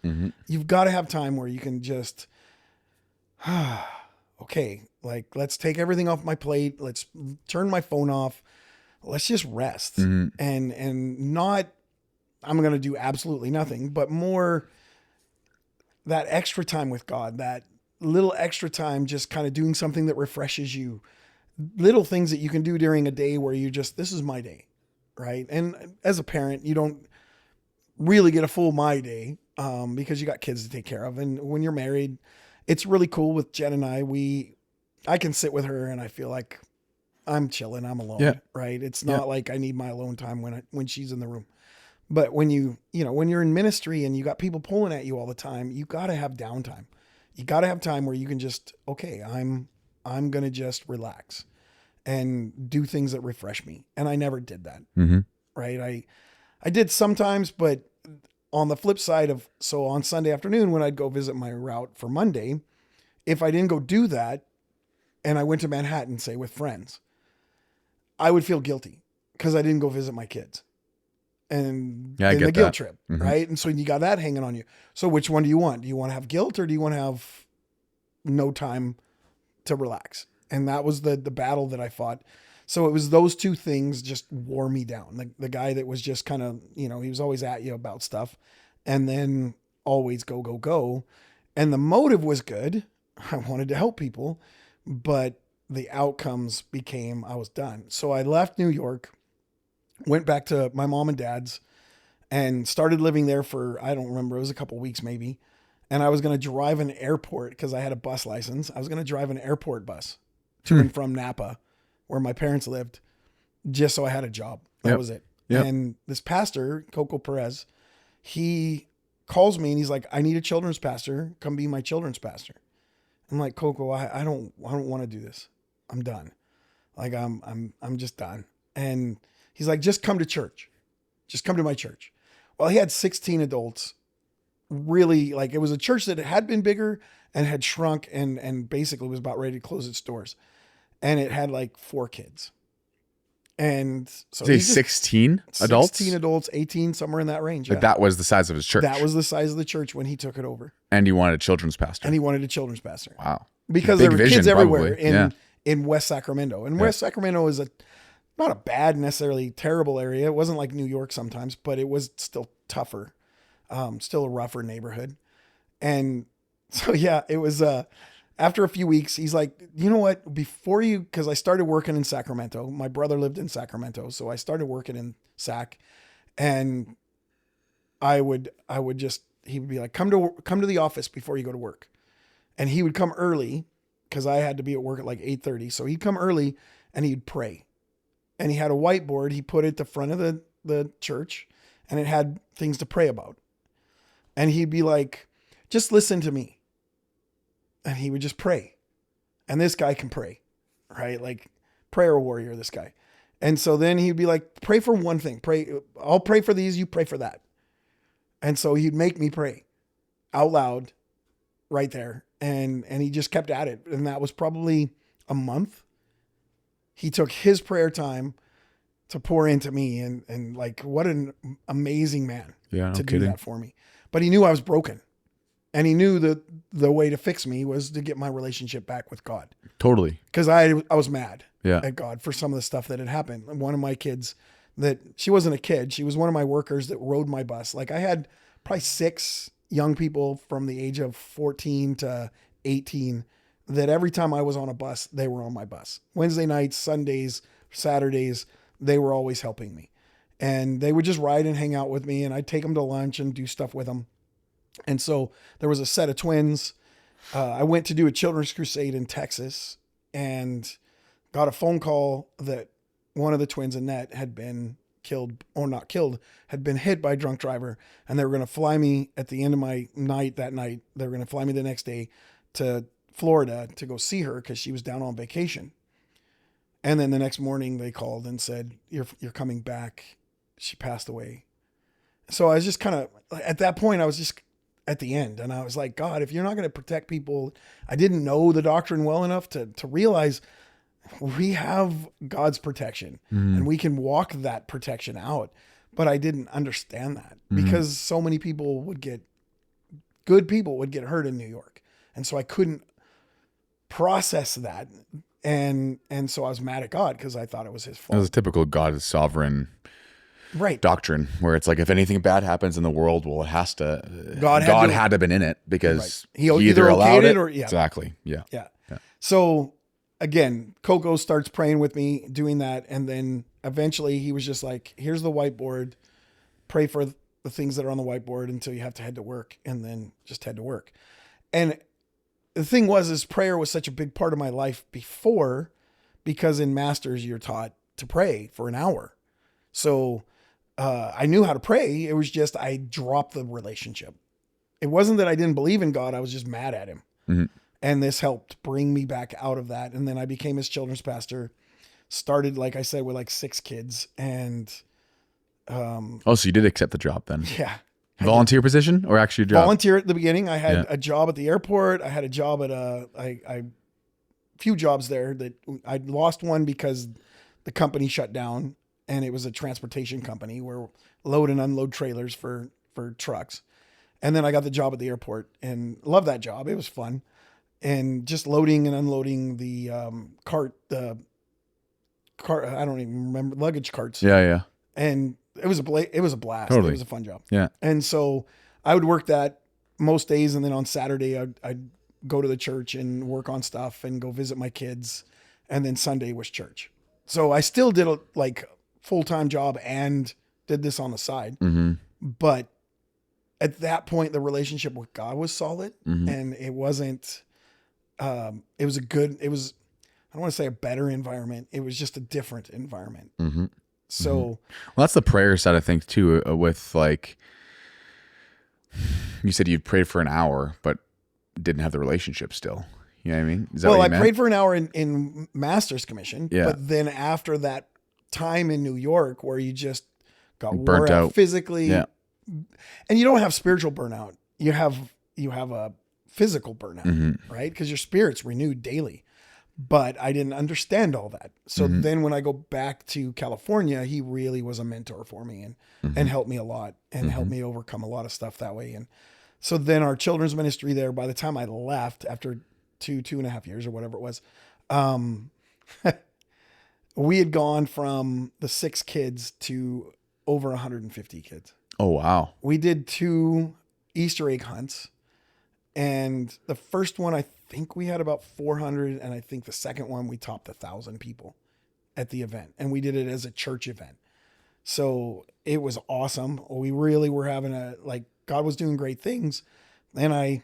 You've got to have time where you can just, okay, like let's take everything off my plate. Let's turn my phone off. Let's just rest and not, I'm going to do absolutely nothing, but more that extra time with God, that little extra time, just kind of doing something that refreshes you, little things that you can do during a day where you just, this is my day. Right. And as a parent, you don't really get a full my day, because you got kids to take care of. And when you're married, it's really cool with Jen and I can sit with her and I feel like I'm chilling. I'm alone. Yeah. Right. It's not like I need my alone time when she's in the room. But when when you're in ministry and you got people pulling at you all the time, you got to have downtime. You got to have time where you can just, okay, I'm going to just relax and do things that refresh me. And I never did that. Right. I did sometimes, but on the flip side so on Sunday afternoon, when I'd go visit my route for Monday, if I didn't go do that and I went to Manhattan, say with friends, I would feel guilty because I didn't go visit my kids. And then the guilt trip, right? And so you got that hanging on you. So which one do you want? Do you want to have guilt or do you want to have no time to relax? And that was the battle that I fought. So it was those two things just wore me down. The guy that was just kind of, he was always at you about stuff and then always go, go, go. And the motive was good. I wanted to help people, but the outcomes became I was done. So I left New York, went back to my mom and dad's and started living there for, I don't remember, it was a couple weeks maybe. And I was going to drive an airport because I had a bus license. I was going to drive an airport bus to and from Napa where my parents lived just so I had a job. That was it. And this pastor, Coco Perez, he calls me and he's like, I need a children's pastor. Come be my children's pastor. I'm like, Coco, I don't want to do this. I'm done. Like I'm just done. And he's like, just come to church. Just come to my church. Well, he had 16 adults. Really, like it was a church that had been bigger and had shrunk and basically was about ready to close its doors. And it had like 4 kids. And so 16 adults? 16 adults, 18, somewhere in that range. Like that was the size of his church. That was the size of the church when he took it over. And he wanted a children's pastor. Wow. Because big there were vision, kids everywhere probably. in West Sacramento. And West Sacramento is not a bad, necessarily terrible area. It wasn't like New York sometimes, but it was still tougher. still a rougher neighborhood. And so, yeah, it was, after a few weeks, he's like, you know what, before you, cause I started working in Sacramento, my brother lived in Sacramento. So I started working in Sac, and he would be like, come to the office before you go to work. And he would come early cause I had to be at work at like 8:30. So he'd come early and he'd pray, and he had a whiteboard. He put it at the front of the church, and it had things to pray about. And he'd be like, just listen to me. And he would just pray. And this guy can pray, right? Like, prayer warrior, this guy. And so then he'd be like, pray for one thing. I'll pray for these, you pray for that. And so he'd make me pray out loud right there. And he just kept at it. And that was probably a month. He took his prayer time to pour into me, and like, what an amazing man to do that for me. But he knew I was broken. And he knew that the way to fix me was to get my relationship back with God. Totally. Because I was mad Yeah. at God for some of the stuff that had happened. And one of my kids, she wasn't a kid, she was one of my workers that rode my bus. Like, I had probably 6 young people from the age of 14 to 18 that every time I was on a bus, they were on my bus. Wednesday nights, Sundays, Saturdays, they were always helping me. And they would just ride and hang out with me, and I'd take them to lunch and do stuff with them. And so there was a set of twins. I went to do a children's crusade in Texas and got a phone call that one of the twins, Annette, had been killed, or not killed, had been hit by a drunk driver. And they were going to fly me at the end of my night that night. They were going to fly me the next day to Florida to go see her because she was down on vacation. And then the next morning they called and said, you're coming back. She passed away. So I was just kind of, at that point, I was just at the end. And I was like, God, if you're not going to protect people, I didn't know the doctrine well enough to realize we have God's protection and we can walk that protection out. But I didn't understand that because so many good people would get hurt in New York. And so I couldn't process that. And so I was mad at God because I thought it was his fault. It was a typical God is sovereign right doctrine, where it's like, if anything bad happens in the world, well, it has to, God had to have been in it, because he either allowed okayed it or, yeah. Exactly. Yeah. So again, Coco starts praying with me, doing that. And then eventually he was just like, here's the whiteboard, pray for the things that are on the whiteboard until you have to head to work, and then just head to work. And the thing was prayer was such a big part of my life before, because in Masters, you're taught to pray for an hour. So I knew how to pray. It was just, I dropped the relationship. It wasn't that I didn't believe in God. I was just mad at him. Mm-hmm. And this helped bring me back out of that. And then I became his children's pastor, started, like I said, with like 6 kids. And, so you did accept the job then? Yeah. Volunteer position or actually a job? Volunteer at the beginning. I had a job at the airport. I had a job at a few jobs there that I lost one because the company shut down. And it was a transportation company where load and unload trailers for trucks. And then I got the job at the airport and loved that job. It was fun. And just loading and unloading the cart, I don't even remember, luggage carts. Yeah. And it was a blast. Totally. It was a fun job. Yeah. And so I would work that most days. And then on Saturday, I'd go to the church and work on stuff and go visit my kids. And then Sunday was church. So I still did a full-time job and did this on the side. Mm-hmm. But at that point, the relationship with God was solid, and it wasn't, it was, I don't want to say a better environment. It was just a different environment. Mm-hmm. So, well, that's the prayer side of things too, with like, you said you prayed for an hour, but didn't have the relationship still. You know what I mean? Is that what you meant? Prayed for an hour in Master's Commission, but then after that time in New York where you just got burnt out physically, and you don't have spiritual burnout, you have a physical burnout, right? Because your spirit's renewed daily. But I didn't understand all that. So then when I go back to California, he really was a mentor for me and helped me a lot and helped me overcome a lot of stuff that way. And so then our children's ministry there, by the time I left after 2.5 years or whatever it was, we had gone from the 6 kids to over 150 kids. Oh, wow. We did 2 Easter egg hunts. And the first one, I think we had about 400. And I think the second one, we topped 1,000 people at the event. And we did it as a church event. So it was awesome. We really were having God was doing great things. And I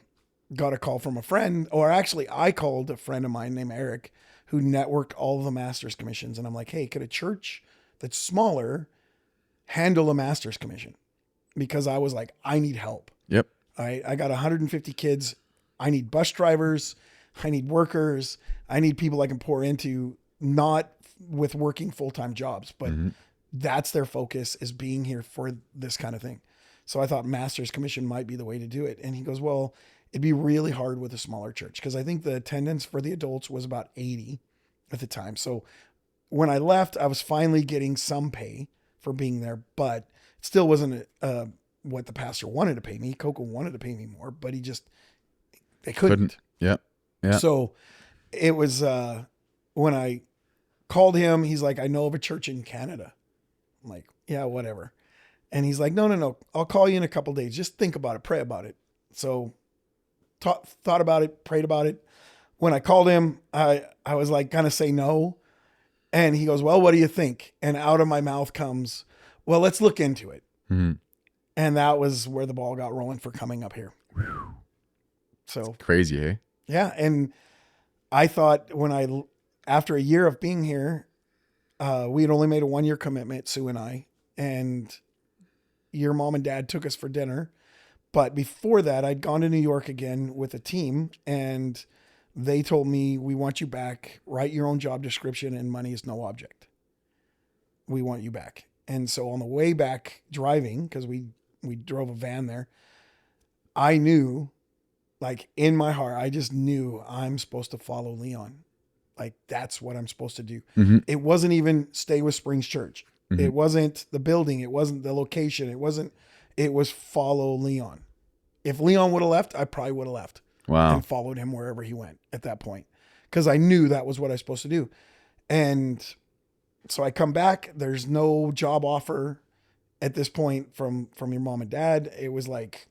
got a call from a friend, or actually I called a friend of mine named Eric, who networked all of the master's commissions. And I'm like, hey, could a church that's smaller handle a master's commission? Because I was like, I need help. Yep. All right. I got 150 kids. I need bus drivers. I need workers. I need people I can pour into, not with working full-time jobs, but that's their focus, is being here for this kind of thing. So I thought master's commission might be the way to do it. And he goes, well, it'd be really hard with a smaller church, because I think the attendance for the adults was about 80 at the time. So when I left, I was finally getting some pay for being there, but it still wasn't what the pastor wanted to pay me. Coco wanted to pay me more, but they couldn't. Yeah. Yeah. So it was when I called him, he's like, I know of a church in Canada. I'm like, yeah, whatever. And he's like, no. I'll call you in a couple of days. Just think about it. Pray about it. So thought about it, prayed about it. When I called him, I was like, gonna say no. And he goes, well, what do you think? And out of my mouth comes, well, let's look into it. Mm-hmm. And that was where the ball got rolling for coming up here. So crazy, eh? Yeah. And I thought after a year of being here, we had only made a 1-year commitment, Sue and I, and your mom and dad took us for dinner. But before that, I'd gone to New York again with a team, and they told me, we want you back, write your own job description, and money is no object. We want you back. And so on the way back driving, because we drove a van there, I knew, like in my heart, I just knew I'm supposed to follow Leon. Like that's what I'm supposed to do. Mm-hmm. It wasn't even stay with Springs Church. Mm-hmm. It wasn't the building. It wasn't the location. It was follow Leon. If Leon would have left, I probably would have left. Wow. And followed him wherever he went at that point. Because I knew that was what I was supposed to do. And so I come back. There's no job offer at this point from your mom and dad. It was like,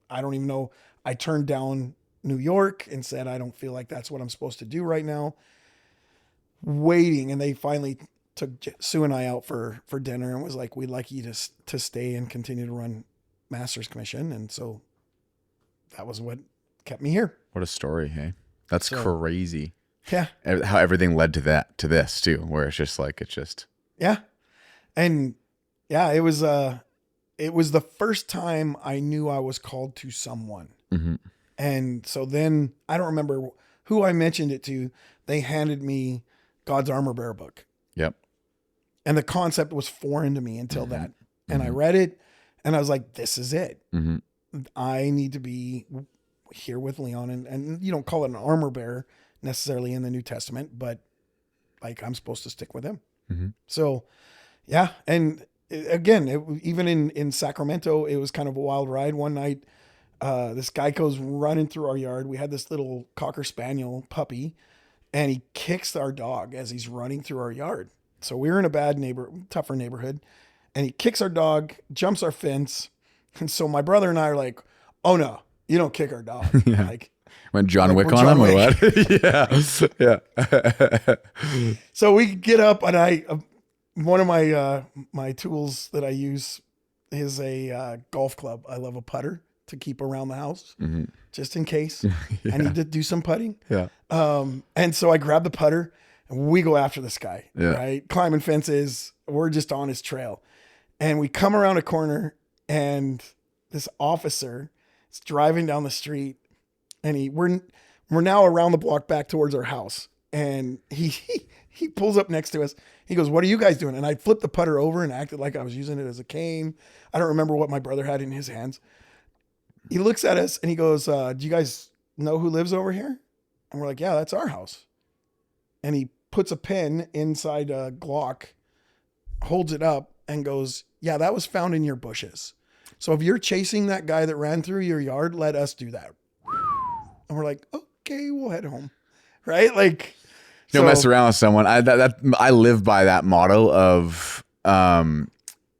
I don't even know. I turned down New York and said, I don't feel like that's what I'm supposed to do right now. Waiting. And they finally took Sue and I out for dinner and was like, we'd like you to stay and continue to run Master's Commission. And so that was what kept me here. What a story, hey? That's crazy. Yeah. How everything led to this too, where it's just. Yeah. And yeah, it was the first time I knew I was called to someone. Mm-hmm. And so then I don't remember who I mentioned it to. They handed me God's Armor Bearer book. Yep. And the concept was foreign to me until mm-hmm. that. And mm-hmm. I read it and I was like, this is it. Mm-hmm. I need to be here with Leon. And you don't call it an armor bearer necessarily in the New Testament, but like I'm supposed to stick with him. Mm-hmm. So yeah. And again, even in Sacramento, it was kind of a wild ride. One night, this guy goes running through our yard. We had this little Cocker Spaniel puppy, and he kicks our dog as he's running through our yard. So we were in a tougher neighborhood, and he kicks our dog, jumps our fence. And so my brother and I are like, oh no, you don't kick our dog. Yeah. Like, went John Wick on John him Wick. or what? Yeah. Yeah. So we get up, and one of my tools that I use is a golf club. I love a putter to keep around the house, mm-hmm. just in case yeah. I need to do some putting. Yeah. And so I grab the putter and we go after this guy, yeah. right? Climbing fences. We're just on his trail, and we come around a corner, and this officer is driving down the street, and we're now around the block back towards our house. And he pulls up next to us. He goes, what are you guys doing? And I flipped the putter over and acted like I was using it as a cane. I don't remember what my brother had in his hands. He looks at us and he goes, do you guys know who lives over here? And we're like, yeah, that's our house. And he puts a pen inside a Glock, holds it up and goes, yeah, that was found in your bushes. So if you're chasing that guy that ran through your yard, let us do that. And we're like, okay, we'll head home. Right? Like, you don't mess around with someone. I live by that motto of,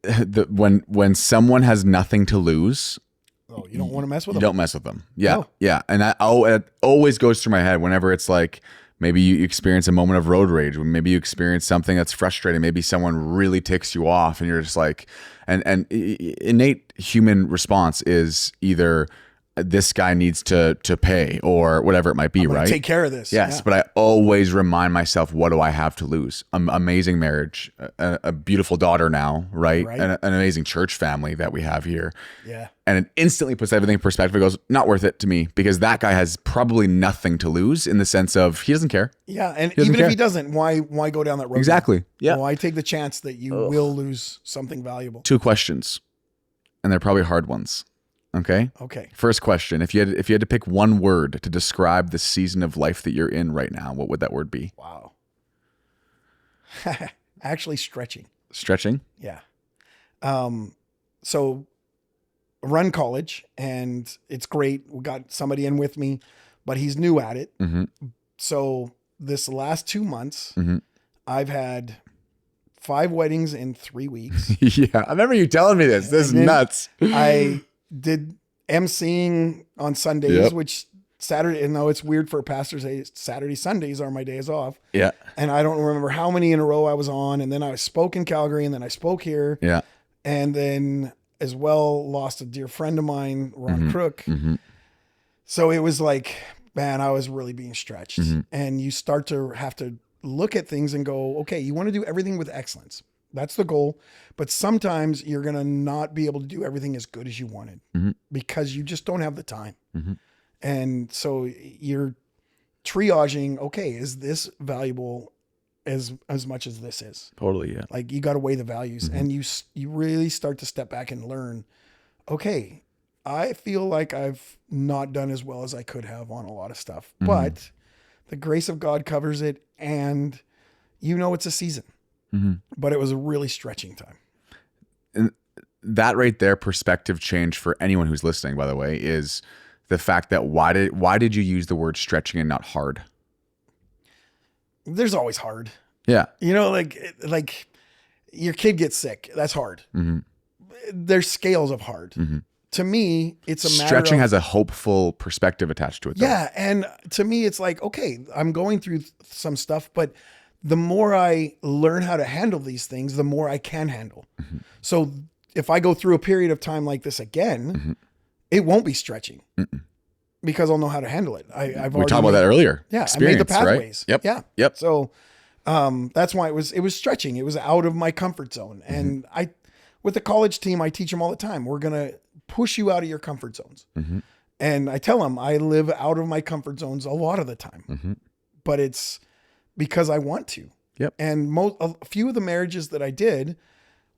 when someone has nothing to lose, Oh, you don't want to mess with you them. don't mess with them. Yeah. No. Yeah. And it always goes through my head whenever it's like, maybe you experience a moment of road rage. Maybe you experience something that's frustrating. Maybe someone really ticks you off and you're just like, and innate human response is either this guy needs to pay or whatever it might be, right? Take care of this. Yes, Yeah. but I always remind myself, what do I have to lose? Amazing marriage, a beautiful daughter now, right? Right. An amazing church family that we have here. Yeah. And it instantly puts everything in perspective. It goes, not worth it to me, because that guy has probably nothing to lose in the sense of he doesn't care. Yeah. And doesn't even care. if he doesn't, why go down that road? Exactly. Yeah. Why take the chance that you will lose something valuable? 2 questions, and they're probably hard ones. Okay. Okay. First question: If you had to pick one word to describe the season of life that you're in right now, what would that word be? Wow. Actually stretching. Stretching. Yeah. So I run college and it's great. We got somebody in with me, but he's new at it. Mm-hmm. So this last 2 months, Mm-hmm. I've had 5 weddings in 3 weeks. Yeah, I remember you telling me this. This is And then nuts. I did emceeing on Sundays, Yep. which Saturday, and though it's weird for a pastor's day, Saturday, Sundays are my days off. Yeah. And I don't remember how many in a row I was on. And then I spoke in Calgary and then I spoke here. Yeah. And then as well lost a dear friend of mine, Ron Crook. Mm-hmm. So it was like, man, I was really being stretched. Mm-hmm. And you start to have to look at things and go, okay, you want to do everything with excellence. That's the goal. But sometimes you're going to not be able to do everything as good as you wanted because you just don't have the time. Mm-hmm. And so you're triaging, okay, is this valuable as much as this is? Totally. Yeah. Like you got to weigh the values and you really start to step back and learn, okay, I feel like I've not done as well as I could have on a lot of stuff, but the grace of God covers it. And it's a season, but it was a really stretching time. And that right there, perspective change for anyone who's listening, by the way, is the fact that why did you use the word stretching and not hard? There's always hard. Yeah. Like your kid gets sick. That's hard. There's scales of hard. To me, it's a matter Stretching of, has a hopeful perspective attached to it. Though. yeah. And to me, it's like, okay, I'm going through some stuff, but the more I learn how to handle these things, the more I can handle. So if I go through a period of time like this again, it won't be stretching because I'll know how to handle it. We talked about that earlier. Yeah. I made the Experience, right? pathways. Yep. Yeah. Yep. So, that's why it was stretching. It was out of my comfort zone. And with the college team, I teach them all the time. We're going to push you out of your comfort zones. And I tell them I live out of my comfort zones a lot of the time, but it's because I want to. Yep. And a few of the marriages that I did,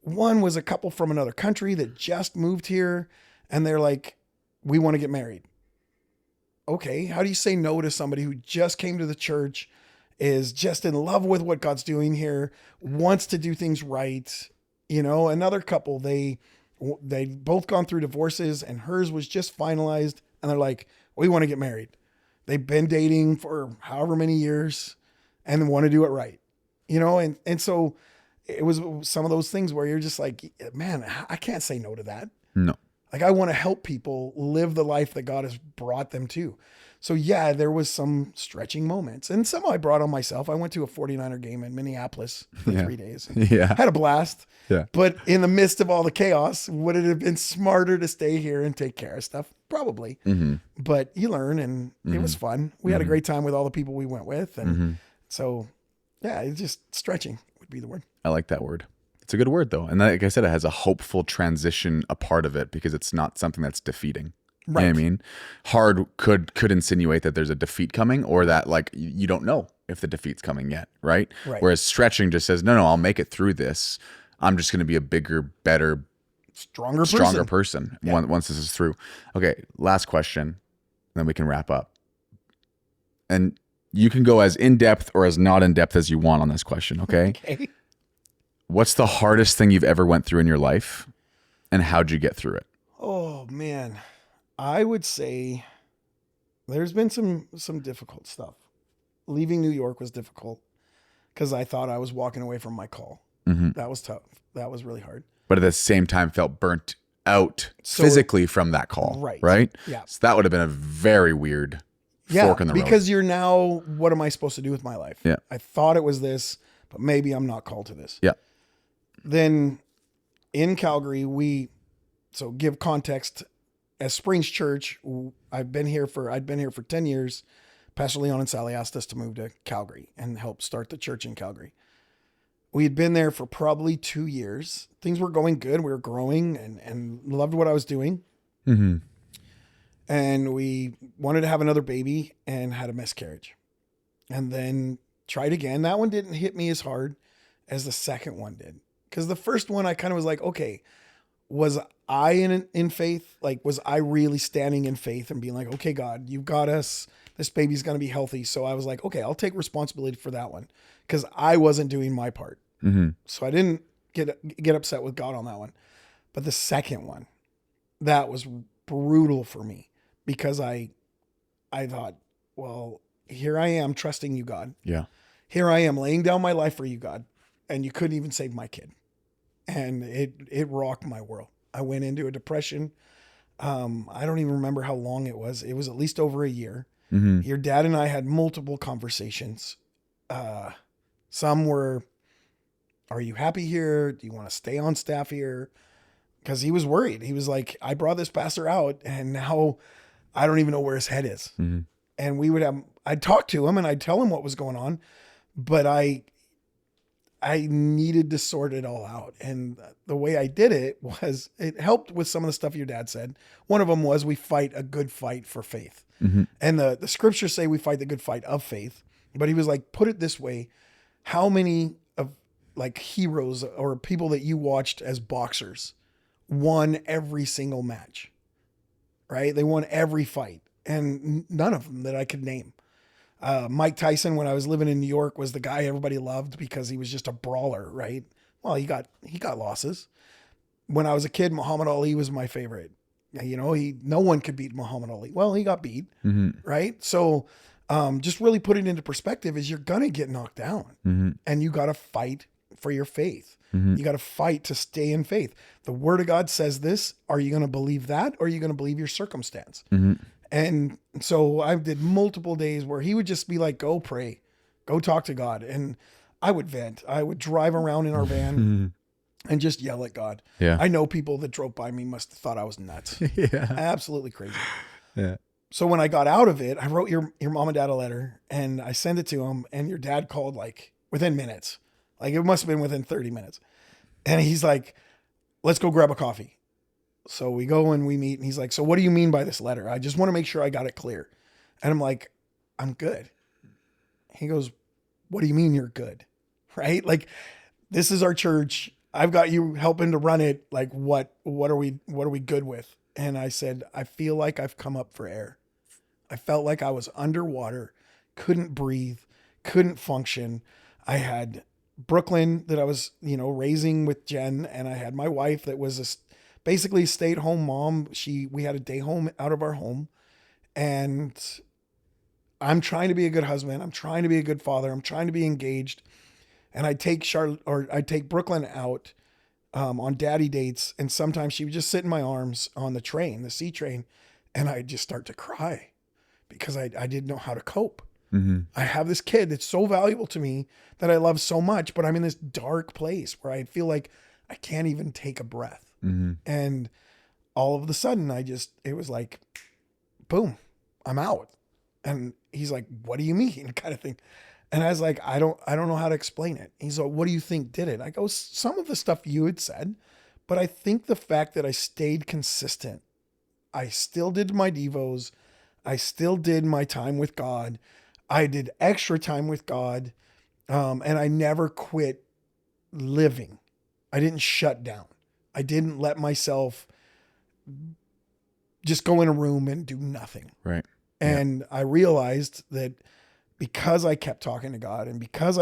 one was a couple from another country that just moved here and they're like, we want to get married. Okay. How do you say no to somebody who just came to the church, is just in love with what God's doing here, wants to do things right? Another couple, they both gone through divorces and hers was just finalized. And they're like, we want to get married. They've been dating for however many years and want to do it right. And so it was some of those things where you're just like, man, I can't say no to that. No. Like I want to help people live the life that God has brought them to. So yeah, there was some stretching moments and some I brought on myself. I went to a 49er game in Minneapolis for 3 days. Yeah. Had a blast. Yeah. But in the midst of all the chaos, would it have been smarter to stay here and take care of stuff? Probably. But you learn and it was fun. We had a great time with all the people we went with. And so yeah, it's just stretching would be the word. I like that word. It's a good word though. And like I said, it has a hopeful transition a part of it because it's not something that's defeating. Right. You know what I mean? Hard could insinuate that there's a defeat coming or that like you don't know if the defeat's coming yet, right? Whereas stretching just says, no, I'll make it through this. I'm just going to be a bigger, better, stronger person once this is through. Okay, last question, then we can wrap up. And you can go as in-depth or as not in-depth as you want on this question, okay? Okay. What's the hardest thing you've ever went through in your life and how'd you get through it? Oh man. I would say there's been some difficult stuff. Leaving New York was difficult because I thought I was walking away from my call. That was tough. That was really hard. But at the same time felt burnt out So- physically from that call. Right. Right. Yeah. So that would have been a very weird fork in the road. Because you're now, what am I supposed to do with my life? Yeah. I thought it was this, but maybe I'm not called to this. Yeah. Then in Calgary, so give context, as Springs Church, I'd been here for 10 years. Pastor Leon and Sally asked us to move to Calgary and help start the church in Calgary. We had been there for probably 2 years. Things were going good. We were growing and loved what I was doing. Mm-hmm. And we wanted to have another baby and had a miscarriage. And then tried again. That one didn't hit me as hard as the second one did. Because the first one, I kind of was like, okay, was I in faith? Like, was I really standing in faith and being like, okay, God, you've got us. This baby's going to be healthy. So I was like, okay, I'll take responsibility for that one. Because I wasn't doing my part. Mm-hmm. So I didn't get upset with God on that one. But the second one, that was brutal for me. Because I thought, well, here I am trusting you, God. Yeah. Here I am laying down my life for you, God. And you couldn't even save my kid. And it rocked my world. I went into a depression. I don't even remember how long it was. It was at least over a year. Mm-hmm. Your dad and I had multiple conversations. Some were, are you happy here? Do you want to stay on staff here? Because he was worried. He was like, I brought this pastor out and now I don't even know where his head is. Mm-hmm. And I'd talk to him and I'd tell him what was going on, but I needed to sort it all out. And the way I did it was, it helped with some of the stuff your dad said. One of them was, we fight a good fight for faith. Mm-hmm. And the scriptures say we fight the good fight of faith. But he was like, put it this way. How many of like heroes or people that you watched as boxers won every single match, right? They won every fight, and none of them that I could name. Mike Tyson, when I was living in New York, was the guy everybody loved because he was just a brawler, right? Well, he got losses. When I was a kid, Muhammad Ali was my favorite. You know, no one could beat Muhammad Ali. Well, he got beat, Mm-hmm. right? So just really put it into perspective is you're going to get knocked down, Mm-hmm. and you got to fight for your faith. Mm-hmm. You got to fight to stay in faith. The word of God says this. Are you going to believe that? Or are you going to believe your circumstance? Mm-hmm. And so I did multiple days where he would just be like, go pray, go talk to God. And I would vent. I would drive around in our van Mm-hmm. and just yell at God. Yeah. I know people that drove by me must have thought I was nuts. Yeah. Absolutely crazy. Yeah. So when I got out of it, I wrote your mom and dad a letter and I sent it to him, and your dad called like within minutes. Like it must have been within 30 minutes. And he's like, let's go grab a coffee. So we go and we meet, and he's like, so what do you mean by this letter? I just want to make sure I got it clear. And I'm like, I'm good. He goes, what do you mean you're good? Right? Like, this is our church. I've got you helping to run it. Like, what are we good with? And I said, I feel like I've come up for air. I felt like I was underwater, couldn't breathe, couldn't function. I had Brooklyn that I was, raising with Jen, and I had my wife that was basically a stay-at-home mom. We had a day home out of our home, and I'm trying to be a good husband. I'm trying to be a good father. I'm trying to be engaged. And I'd take Brooklyn out on daddy dates, and sometimes she would just sit in my arms on the C train, and I'd just start to cry because I didn't know how to cope. Mm-hmm. I have this kid that's so valuable to me that I love so much, but I'm in this dark place where I feel like I can't even take a breath. Mm-hmm. And all of a sudden it was like, boom, I'm out. And he's like, what do you mean? Kind of thing. And I was like, I don't know how to explain it. He's like, what do you think did it? I go, some of the stuff you had said, but I think the fact that I stayed consistent, I still did my devos. I still did my time with God. I did extra time with God. And I never quit living. I didn't shut down. I didn't let myself just go in a room and do nothing. Right. And I realized that because I kept talking to God, and because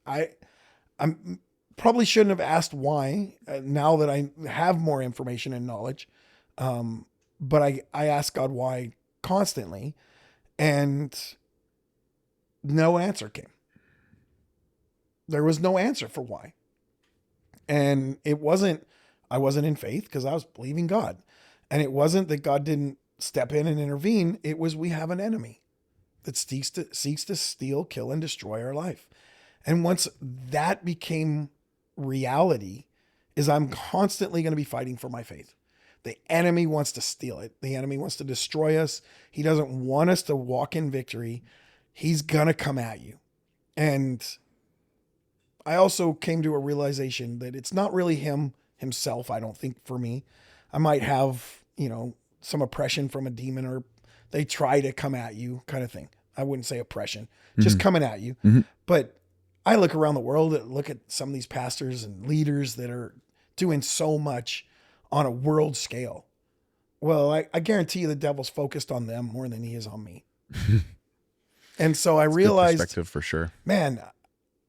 I'm probably shouldn't have asked why now that I have more information and knowledge. But I ask God why constantly, and no answer came. There was no answer for why. And I wasn't in faith because I was believing God. And it wasn't that God didn't step in and intervene. It was, we have an enemy that seeks to steal, kill, and destroy our life. And once that became reality, is I'm constantly going to be fighting for my faith. The enemy wants to steal it. The enemy wants to destroy us. He doesn't want us to walk in victory. He's going to come at you. And I also came to a realization that it's not really himself. I don't think for me, I might have, some oppression from a demon, or they try to come at you kind of thing. I wouldn't say oppression, just coming at you. But I look around the world and look at some of these pastors and leaders that are doing so much on a world scale. Well, I guarantee you the devil's focused on them more than he is on me. And so I realized, perspective for sure, man,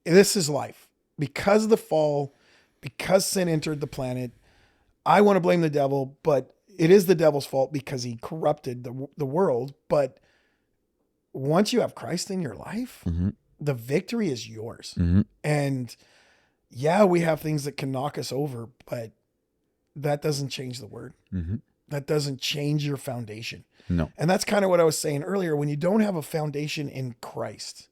this is life. Because of the fall, because sin entered the planet, I want to blame the devil, but it is the devil's fault because he corrupted the world. But once you have Christ in your life, the victory is yours. And yeah, we have things that can knock us over, but that doesn't change the word. That doesn't change your foundation. No. And that's kind of what I was saying earlier. When you don't have a foundation in Christ,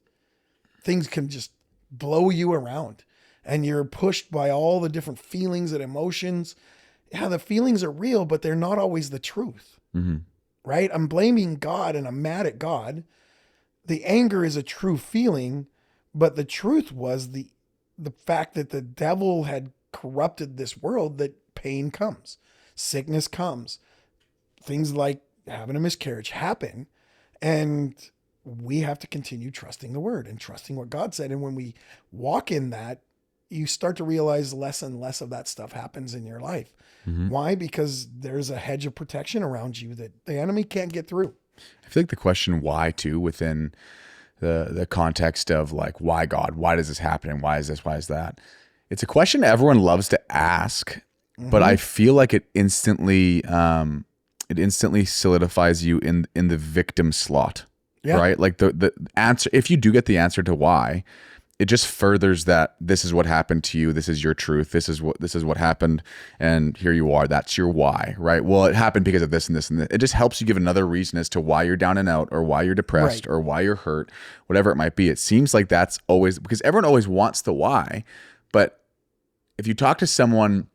things can just blow you around and you're pushed by all the different feelings and emotions. Yeah, the feelings are real, but they're not always the truth, right? I'm blaming God and I'm mad at God. The anger is a true feeling, but the truth was the fact that the devil had corrupted this world, that pain comes, sickness comes, things like having a miscarriage happen. And we have to continue trusting the word and trusting what God said. And when we walk in that, you start to realize less and less of that stuff happens in your life. Why? Because there's a hedge of protection around you that the enemy can't get through. I feel like the question why too, within the context of like, why God, why does this happen? And why is this? Why is that? It's a question everyone loves to ask, but I feel like it instantly solidifies you in the victim slot, right? Like the answer, if you do get the answer to why, it just furthers that this is what happened to you. This is your truth. This is what happened. And here you are. That's your why, right? Well, it happened because of this and this and this. It just helps you give another reason as to why you're down and out, or why you're depressed, or why you're hurt, whatever it might be. It seems like that's always, because everyone always wants the why. But if you talk to someone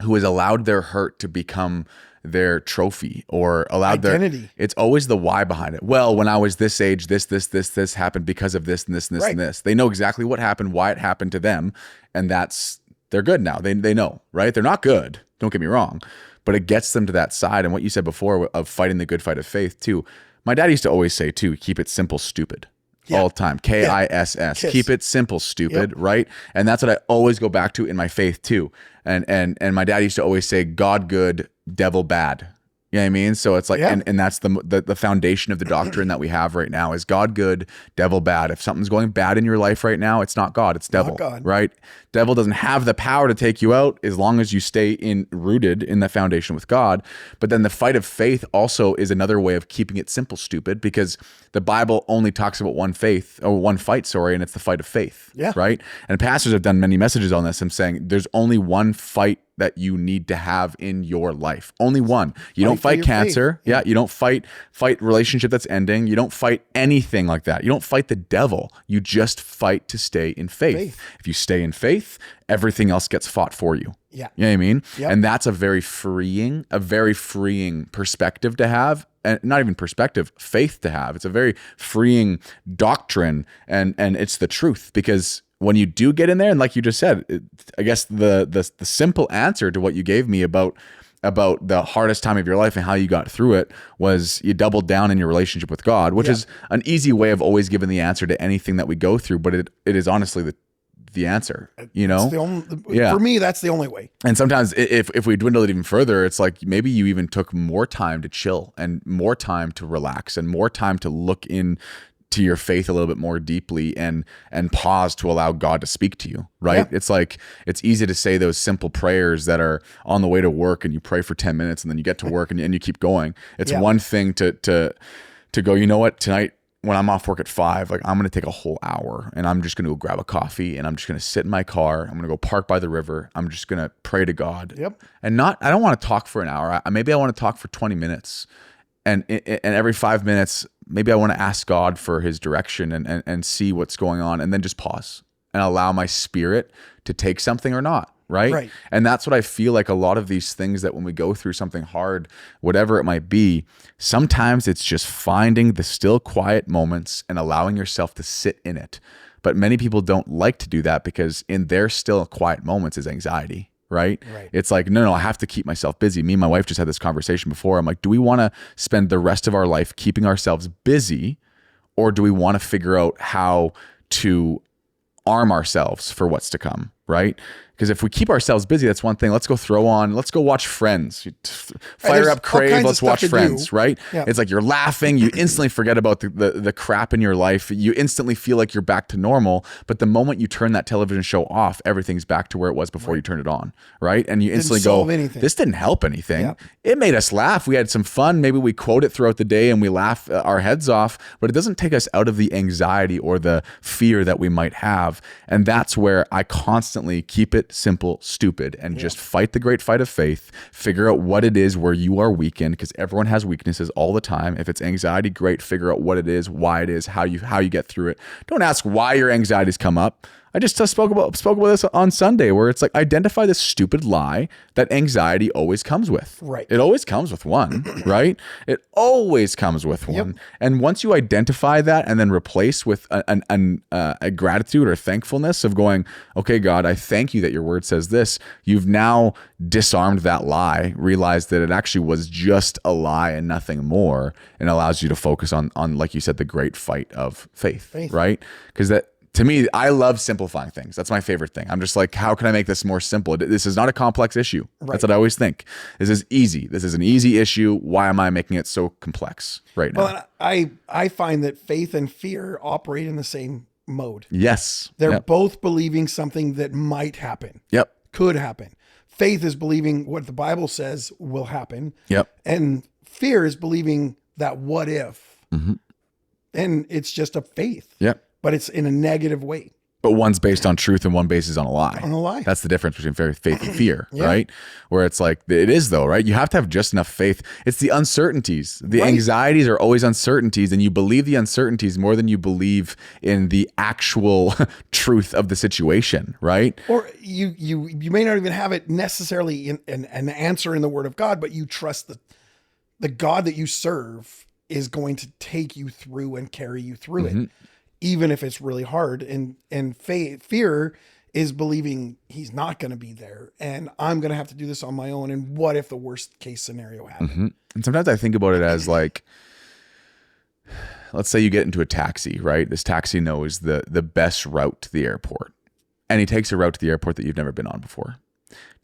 who has allowed their hurt to become their trophy, or allowed identity, it's always the why behind it. Well, when I was this age, this happened because of this and this and this and this. They know exactly what happened, why it happened to them, and they're good now. They know, right? They're not good, don't get me wrong, but it gets them to that side. And what you said before of fighting the good fight of faith too. My dad used to always say too, keep it simple, stupid. All the time. KISS. Keep it simple, stupid, right? And that's what I always go back to in my faith too. And my dad used to always say, God good, devil bad. You know what I mean? So it's like, and that's the foundation of the doctrine that we have right now is God good, devil bad. If something's going bad in your life right now, it's not God, it's devil, right? Devil doesn't have the power to take you out as long as you stay rooted in the foundation with God. But then the fight of faith also is another way of keeping it simple, stupid, because the Bible only talks about one fight, and it's the fight of faith, right? And pastors have done many messages on this. I'm saying there's only one fight that you need to have in your life. Only one. You don't fight cancer. You don't fight relationship that's ending. You don't fight anything like that. You don't fight the devil. You just fight to stay in faith. If you stay in faith, everything else gets fought for you. You know what I mean? And that's a very freeing perspective to have. And not even perspective, faith to have. It's a very freeing doctrine, and it's the truth, because when you do get in there, and like you just said, I guess the simple answer to what you gave me about the hardest time of your life and how you got through it was you doubled down in your relationship with God, which is an easy way of always giving the answer to anything that we go through, but it is honestly the answer, you know? For me, that's the only way. And sometimes if we dwindle it even further, it's like maybe you even took more time to chill and more time to relax and more time to look in to your faith a little bit more deeply and pause to allow God to speak to you, right? It's like, it's easy to say those simple prayers that are on the way to work and you pray for 10 minutes and then you get to work and you keep going. It's one thing to go, you know what, tonight when I'm off work at 5, like I'm going to take a whole hour and I'm just going to go grab a coffee and I'm just going to sit in my car. I'm going to go park by the river. I'm just going to pray to God. Yep. And I don't want to talk for an hour. Maybe I want to talk for 20 minutes. And every 5 minutes, maybe I want to ask God for his direction and see what's going on, and then just pause and allow my spirit to take something or not. Right. And that's what I feel like a lot of these things, that when we go through something hard, whatever it might be, sometimes it's just finding the still quiet moments and allowing yourself to sit in it. But many people don't like to do that because in their still quiet moments is anxiety. Right? It's like, no, I have to keep myself busy. Me and my wife just had this conversation before. I'm like, do we want to spend the rest of our life keeping ourselves busy, or do we want to figure out how to arm ourselves for what's to come? Right? Because if we keep ourselves busy, that's one thing. Let's go watch Friends. Fire up Crave, let's watch Friends, right? Yeah. It's like you're laughing, you instantly forget about the crap in your life. You instantly feel like you're back to normal. But the moment you turn that television show off, everything's back to where it was before you turned it on, right? And you instantly go, this didn't help anything. Yeah. It made us laugh. We had some fun. Maybe we quote it throughout the day and we laugh our heads off, but it doesn't take us out of the anxiety or the fear that we might have. And that's where I constantly keep it simple, stupid, and just fight the great fight of faith. Figure out what it is where you are weakened, because everyone has weaknesses all the time. If it's anxiety, great. Figure out what it is, why it is, how you get through it. Don't ask why your anxieties come up. I just spoke about this on Sunday, where it's like, identify the stupid lie that anxiety always comes with. Right. It always comes with one, right? It always comes with one. Yep. And once you identify that and then replace with a gratitude or thankfulness of going, okay, God, I thank you that your word says this. You've now disarmed that lie, realized that it actually was just a lie and nothing more, and allows you to focus on, like you said, the great fight of faith. Right? Because to me, I love simplifying things. That's my favorite thing. I'm just like, how can I make this more simple? This is not a complex issue. Right. That's what I always think. This is easy. This is an easy issue. Why am I making it so complex right now? Well, I find that faith and fear operate in the same mode. Yes. They're both believing something that might happen. Yep. Could happen. Faith is believing what the Bible says will happen. Yep. And fear is believing that what if. Mm-hmm. And it's just a faith. Yep. But it's in a negative way. But one's based on truth and one bases on a lie. On a lie. That's the difference between faith and fear, right? Where it's like, it is though, right? You have to have just enough faith. It's the uncertainties. The anxieties are always uncertainties, and you believe the uncertainties more than you believe in the actual truth of the situation, right? Or you may not even have it necessarily in an answer in the Word of God, but you trust the God that you serve is going to take you through and carry you through it. Even if it's really hard. And fear is believing he's not going to be there and I'm going to have to do this on my own. And what if the worst case scenario happens? Mm-hmm. And sometimes I think about it as like, let's say you get into a taxi, right? This taxi knows the best route to the airport, and he takes a route to the airport that you've never been on before.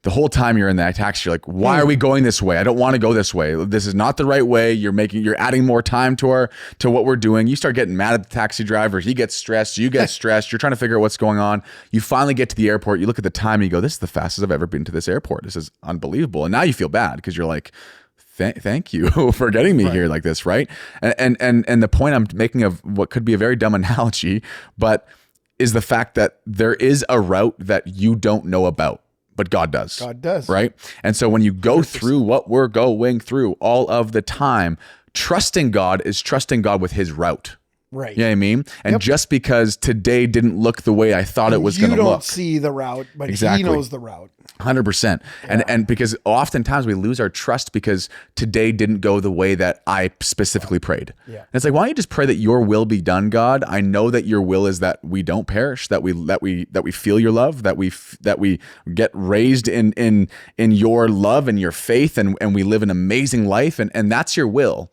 The whole time you're in that taxi, you're like, why are we going this way? I don't want to go this way. This is not the right way. You're adding more time to what we're doing. You start getting mad at the taxi driver. He gets stressed. You get stressed. You're trying to figure out what's going on. You finally get to the airport. You look at the time and you go, this is the fastest I've ever been to this airport. This is unbelievable. And now you feel bad because you're like, thank you for getting me here like this, right? And the point I'm making of what could be a very dumb analogy, but is the fact that there is a route that you don't know about. But God does. God does. Right? And so when you go 100%. Through what we're going through all of the time, trusting God is trusting God with his route. Right. You know what I mean? And just because today didn't look the way I thought it was going to look. You don't see the route, but he knows the route. 100%. Yeah. And because oftentimes we lose our trust because today didn't go the way that I specifically prayed. Yeah. And it's like, why don't you just pray that your will be done, God? I know that your will is that we don't perish, that we feel your love, that we get raised in your love and your faith, and we live an amazing life, and that's your will.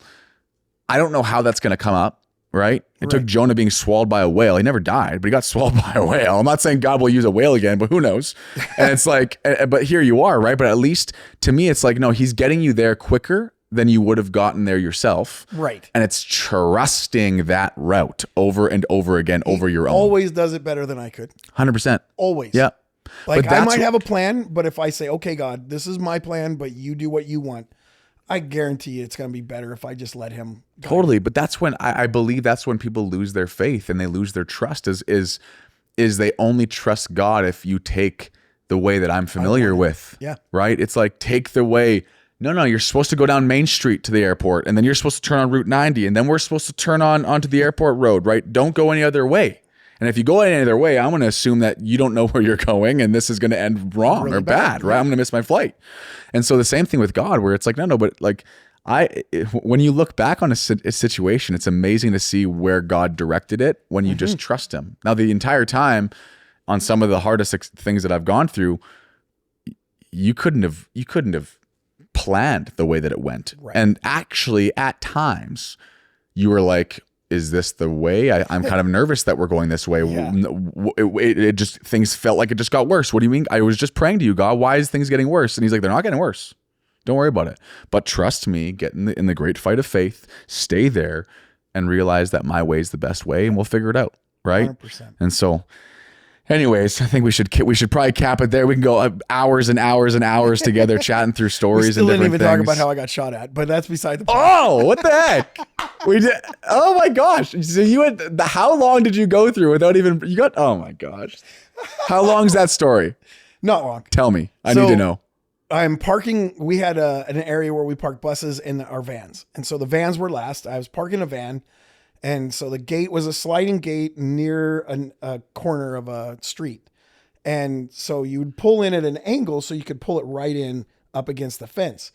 I don't know how that's going to come up. Right? It took Jonah being swallowed by a whale. He never died, but he got swallowed by a whale. I'm not saying God will use a whale again, but who knows? And it's like, but here you are, right? But at least to me, it's like, no, he's getting you there quicker than you would have gotten there yourself. Right. And it's trusting that route over and over again over your own. Always does it better than I could. 100%. Always. Yeah. Like I might have a plan, but if I say, okay, God, this is my plan, but you do what you want, I guarantee you it's going to be better if I just let him guide Totally. But that's when I believe that's when people lose their faith and they lose their trust is they only trust God if you take the way that I'm familiar with. Yeah. Right. It's like, take the way. No, you're supposed to go down Main Street to the airport, and then you're supposed to turn on Route 90, and then we're supposed to turn onto the airport road, right? Don't go any other way. And if you go any other way, I'm going to assume that you don't know where you're going, and this is going to end wrong really or bad, right? I'm going to miss my flight. And so the same thing with God, where it's like, no, but like when you look back on a situation, it's amazing to see where God directed it when you just trust him. Now, the entire time on some of the hardest things that I've gone through, you couldn't have planned the way that it went. Right. And actually at times you were like, is this the way? I'm kind of nervous that we're going this way. Yeah. It just, things felt like it just got worse. What do you mean? I was just praying to you, God, why is things getting worse? And he's like, they're not getting worse. Don't worry about it. But trust me, get in the great fight of faith, stay there and realize that my way is the best way, and we'll figure it out. Right. 100%. And so anyways, I think we should probably cap it there. We can go hours and hours and hours together chatting through stories and different things. We didn't even talk about how I got shot at, but that's beside the point. Oh, what the heck? We did. Oh my gosh. So you had, how long did you go through without even, oh my gosh. How long's that story? Not long. Tell me. I need to know. I'm parking. We had an area where we parked buses and our vans. And so the vans were last. I was parking a van. And so the gate was a sliding gate near a corner of a street. And so you would pull in at an angle so you could pull it right in up against the fence.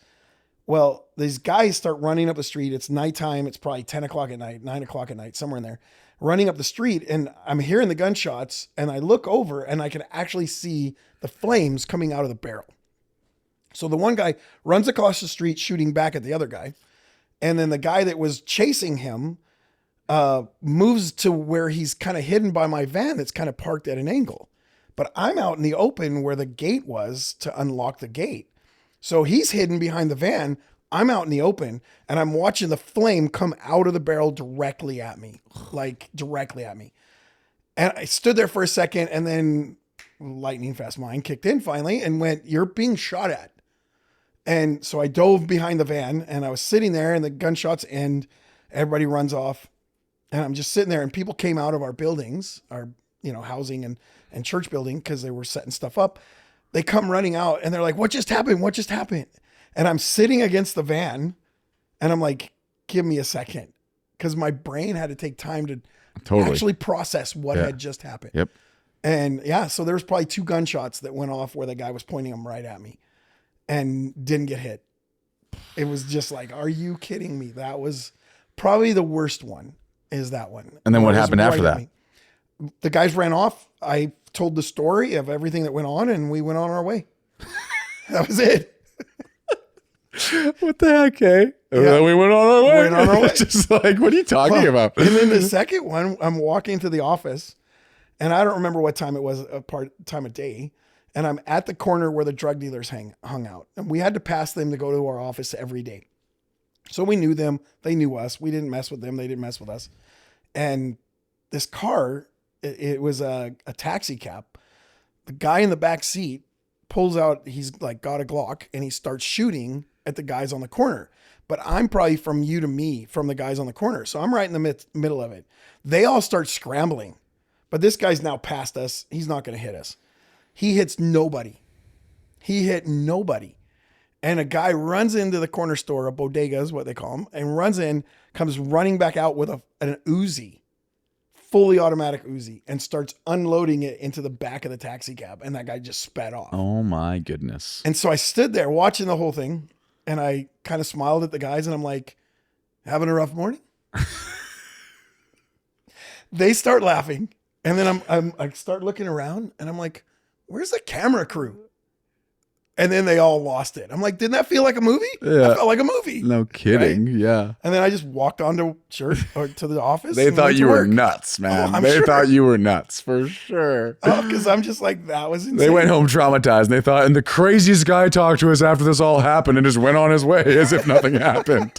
Well, these guys start running up the street. It's nighttime. It's probably 10 o'clock at night, 9 o'clock at night, somewhere in there, running up the street. And I'm hearing the gunshots, and I look over and I can actually see the flames coming out of the barrel. So the one guy runs across the street shooting back at the other guy. And then the guy that was chasing him moves to where he's kind of hidden by my van that's kind of parked at an angle. But I'm out in the open where the gate was to unlock the gate. So he's hidden behind the van. I'm out in the open, and I'm watching the flame come out of the barrel directly at me, like directly at me. And I stood there for a second, and then lightning fast mind kicked in finally and went, "You're being shot at." And so I dove behind the van, and I was sitting there, and the gunshots end. Everybody runs off. And I'm just sitting there, and people came out of our buildings, our, housing and church building, because they were setting stuff up. They come running out, and they're like, "What just happened? What just happened?" And I'm sitting against the van, and I'm like, "Give me a second," because my brain had to take time to actually process what had just happened. Yep. And so there was probably 2 gunshots that went off where the guy was pointing them right at me and didn't get hit. It was just like, are you kidding me? That was probably the worst one. Is that one. And then what happened after that? The guys ran off. I told the story of everything that went on, and we went on our way. That was it. What the heck, eh? Yeah. We went on our way. Went on our way. Just like, what are you talking about? And then the second one, I'm walking to the office, and I don't remember what time it was, time of day. And I'm at the corner where the drug dealers hung out. And we had to pass them to go to our office every day. So we knew them. They knew us. We didn't mess with them. They didn't mess with us. And this car, it was a taxi cab. The guy in the back seat pulls out, he's like got a Glock, and he starts shooting at the guys on the corner. But I'm probably from you to me from the guys on the corner. So I'm right in the middle of it. They all start scrambling. But this guy's now past us. He's not going to hit us. He hits nobody. He hit nobody. And a guy runs into the corner store, a bodega is what they call them, and runs in, comes running back out with an Uzi, fully automatic Uzi, and starts unloading it into the back of the taxi cab. And that guy just sped off. Oh my goodness. And so I stood there watching the whole thing, and I kind of smiled at the guys, and I'm like, having a rough morning? They start laughing. And then I start looking around, and I'm like, where's the camera crew? And then they all lost it. I'm like, didn't that feel like a movie? Yeah. I felt like a movie. No kidding. Right? Yeah. And then I just walked on to church or to the office. They thought you were nuts, man. They thought you were nuts for sure. Oh, because I'm just like, that was insane. They went home traumatized, and they thought, and the craziest guy talked to us after this all happened and just went on his way as if nothing happened.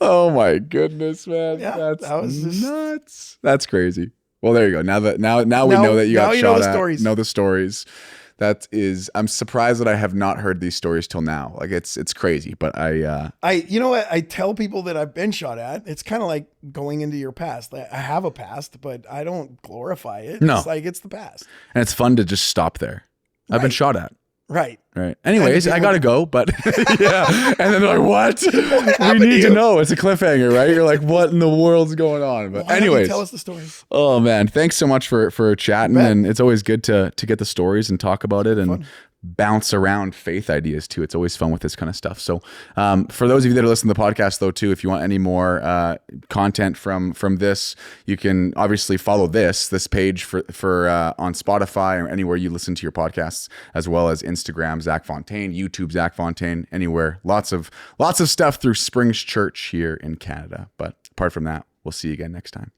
Oh my goodness, man. Yeah, that was just nuts. That's crazy. Well, there you go. Now we know that you got shot at. Know the stories. I'm surprised that I have not heard these stories till now. Like it's crazy, but you know what? I tell people that I've been shot at. It's kind of like going into your past. I have a past, but I don't glorify it. No. It's like, it's the past. and it's fun to just stop there. I've been shot at. Right. Right. Anyways, I gotta go, but yeah. And then they're like, what? We need to know. It's a cliffhanger, right? You're like, what in the world's going on? But anyways, tell us the story. Oh man, thanks so much for chatting, and it's always good to get the stories and talk about it and bounce around faith ideas too. It's always fun with this kind of stuff. So for those of you that are listening to the podcast though too, if you want any more content from this, you can obviously follow this page for on Spotify or anywhere you listen to your podcasts, as well as Instagram Zach Fontaine, YouTube Zach Fontaine, anywhere. Lots of stuff through Springs Church here in Canada. But apart from that, we'll see you again next time.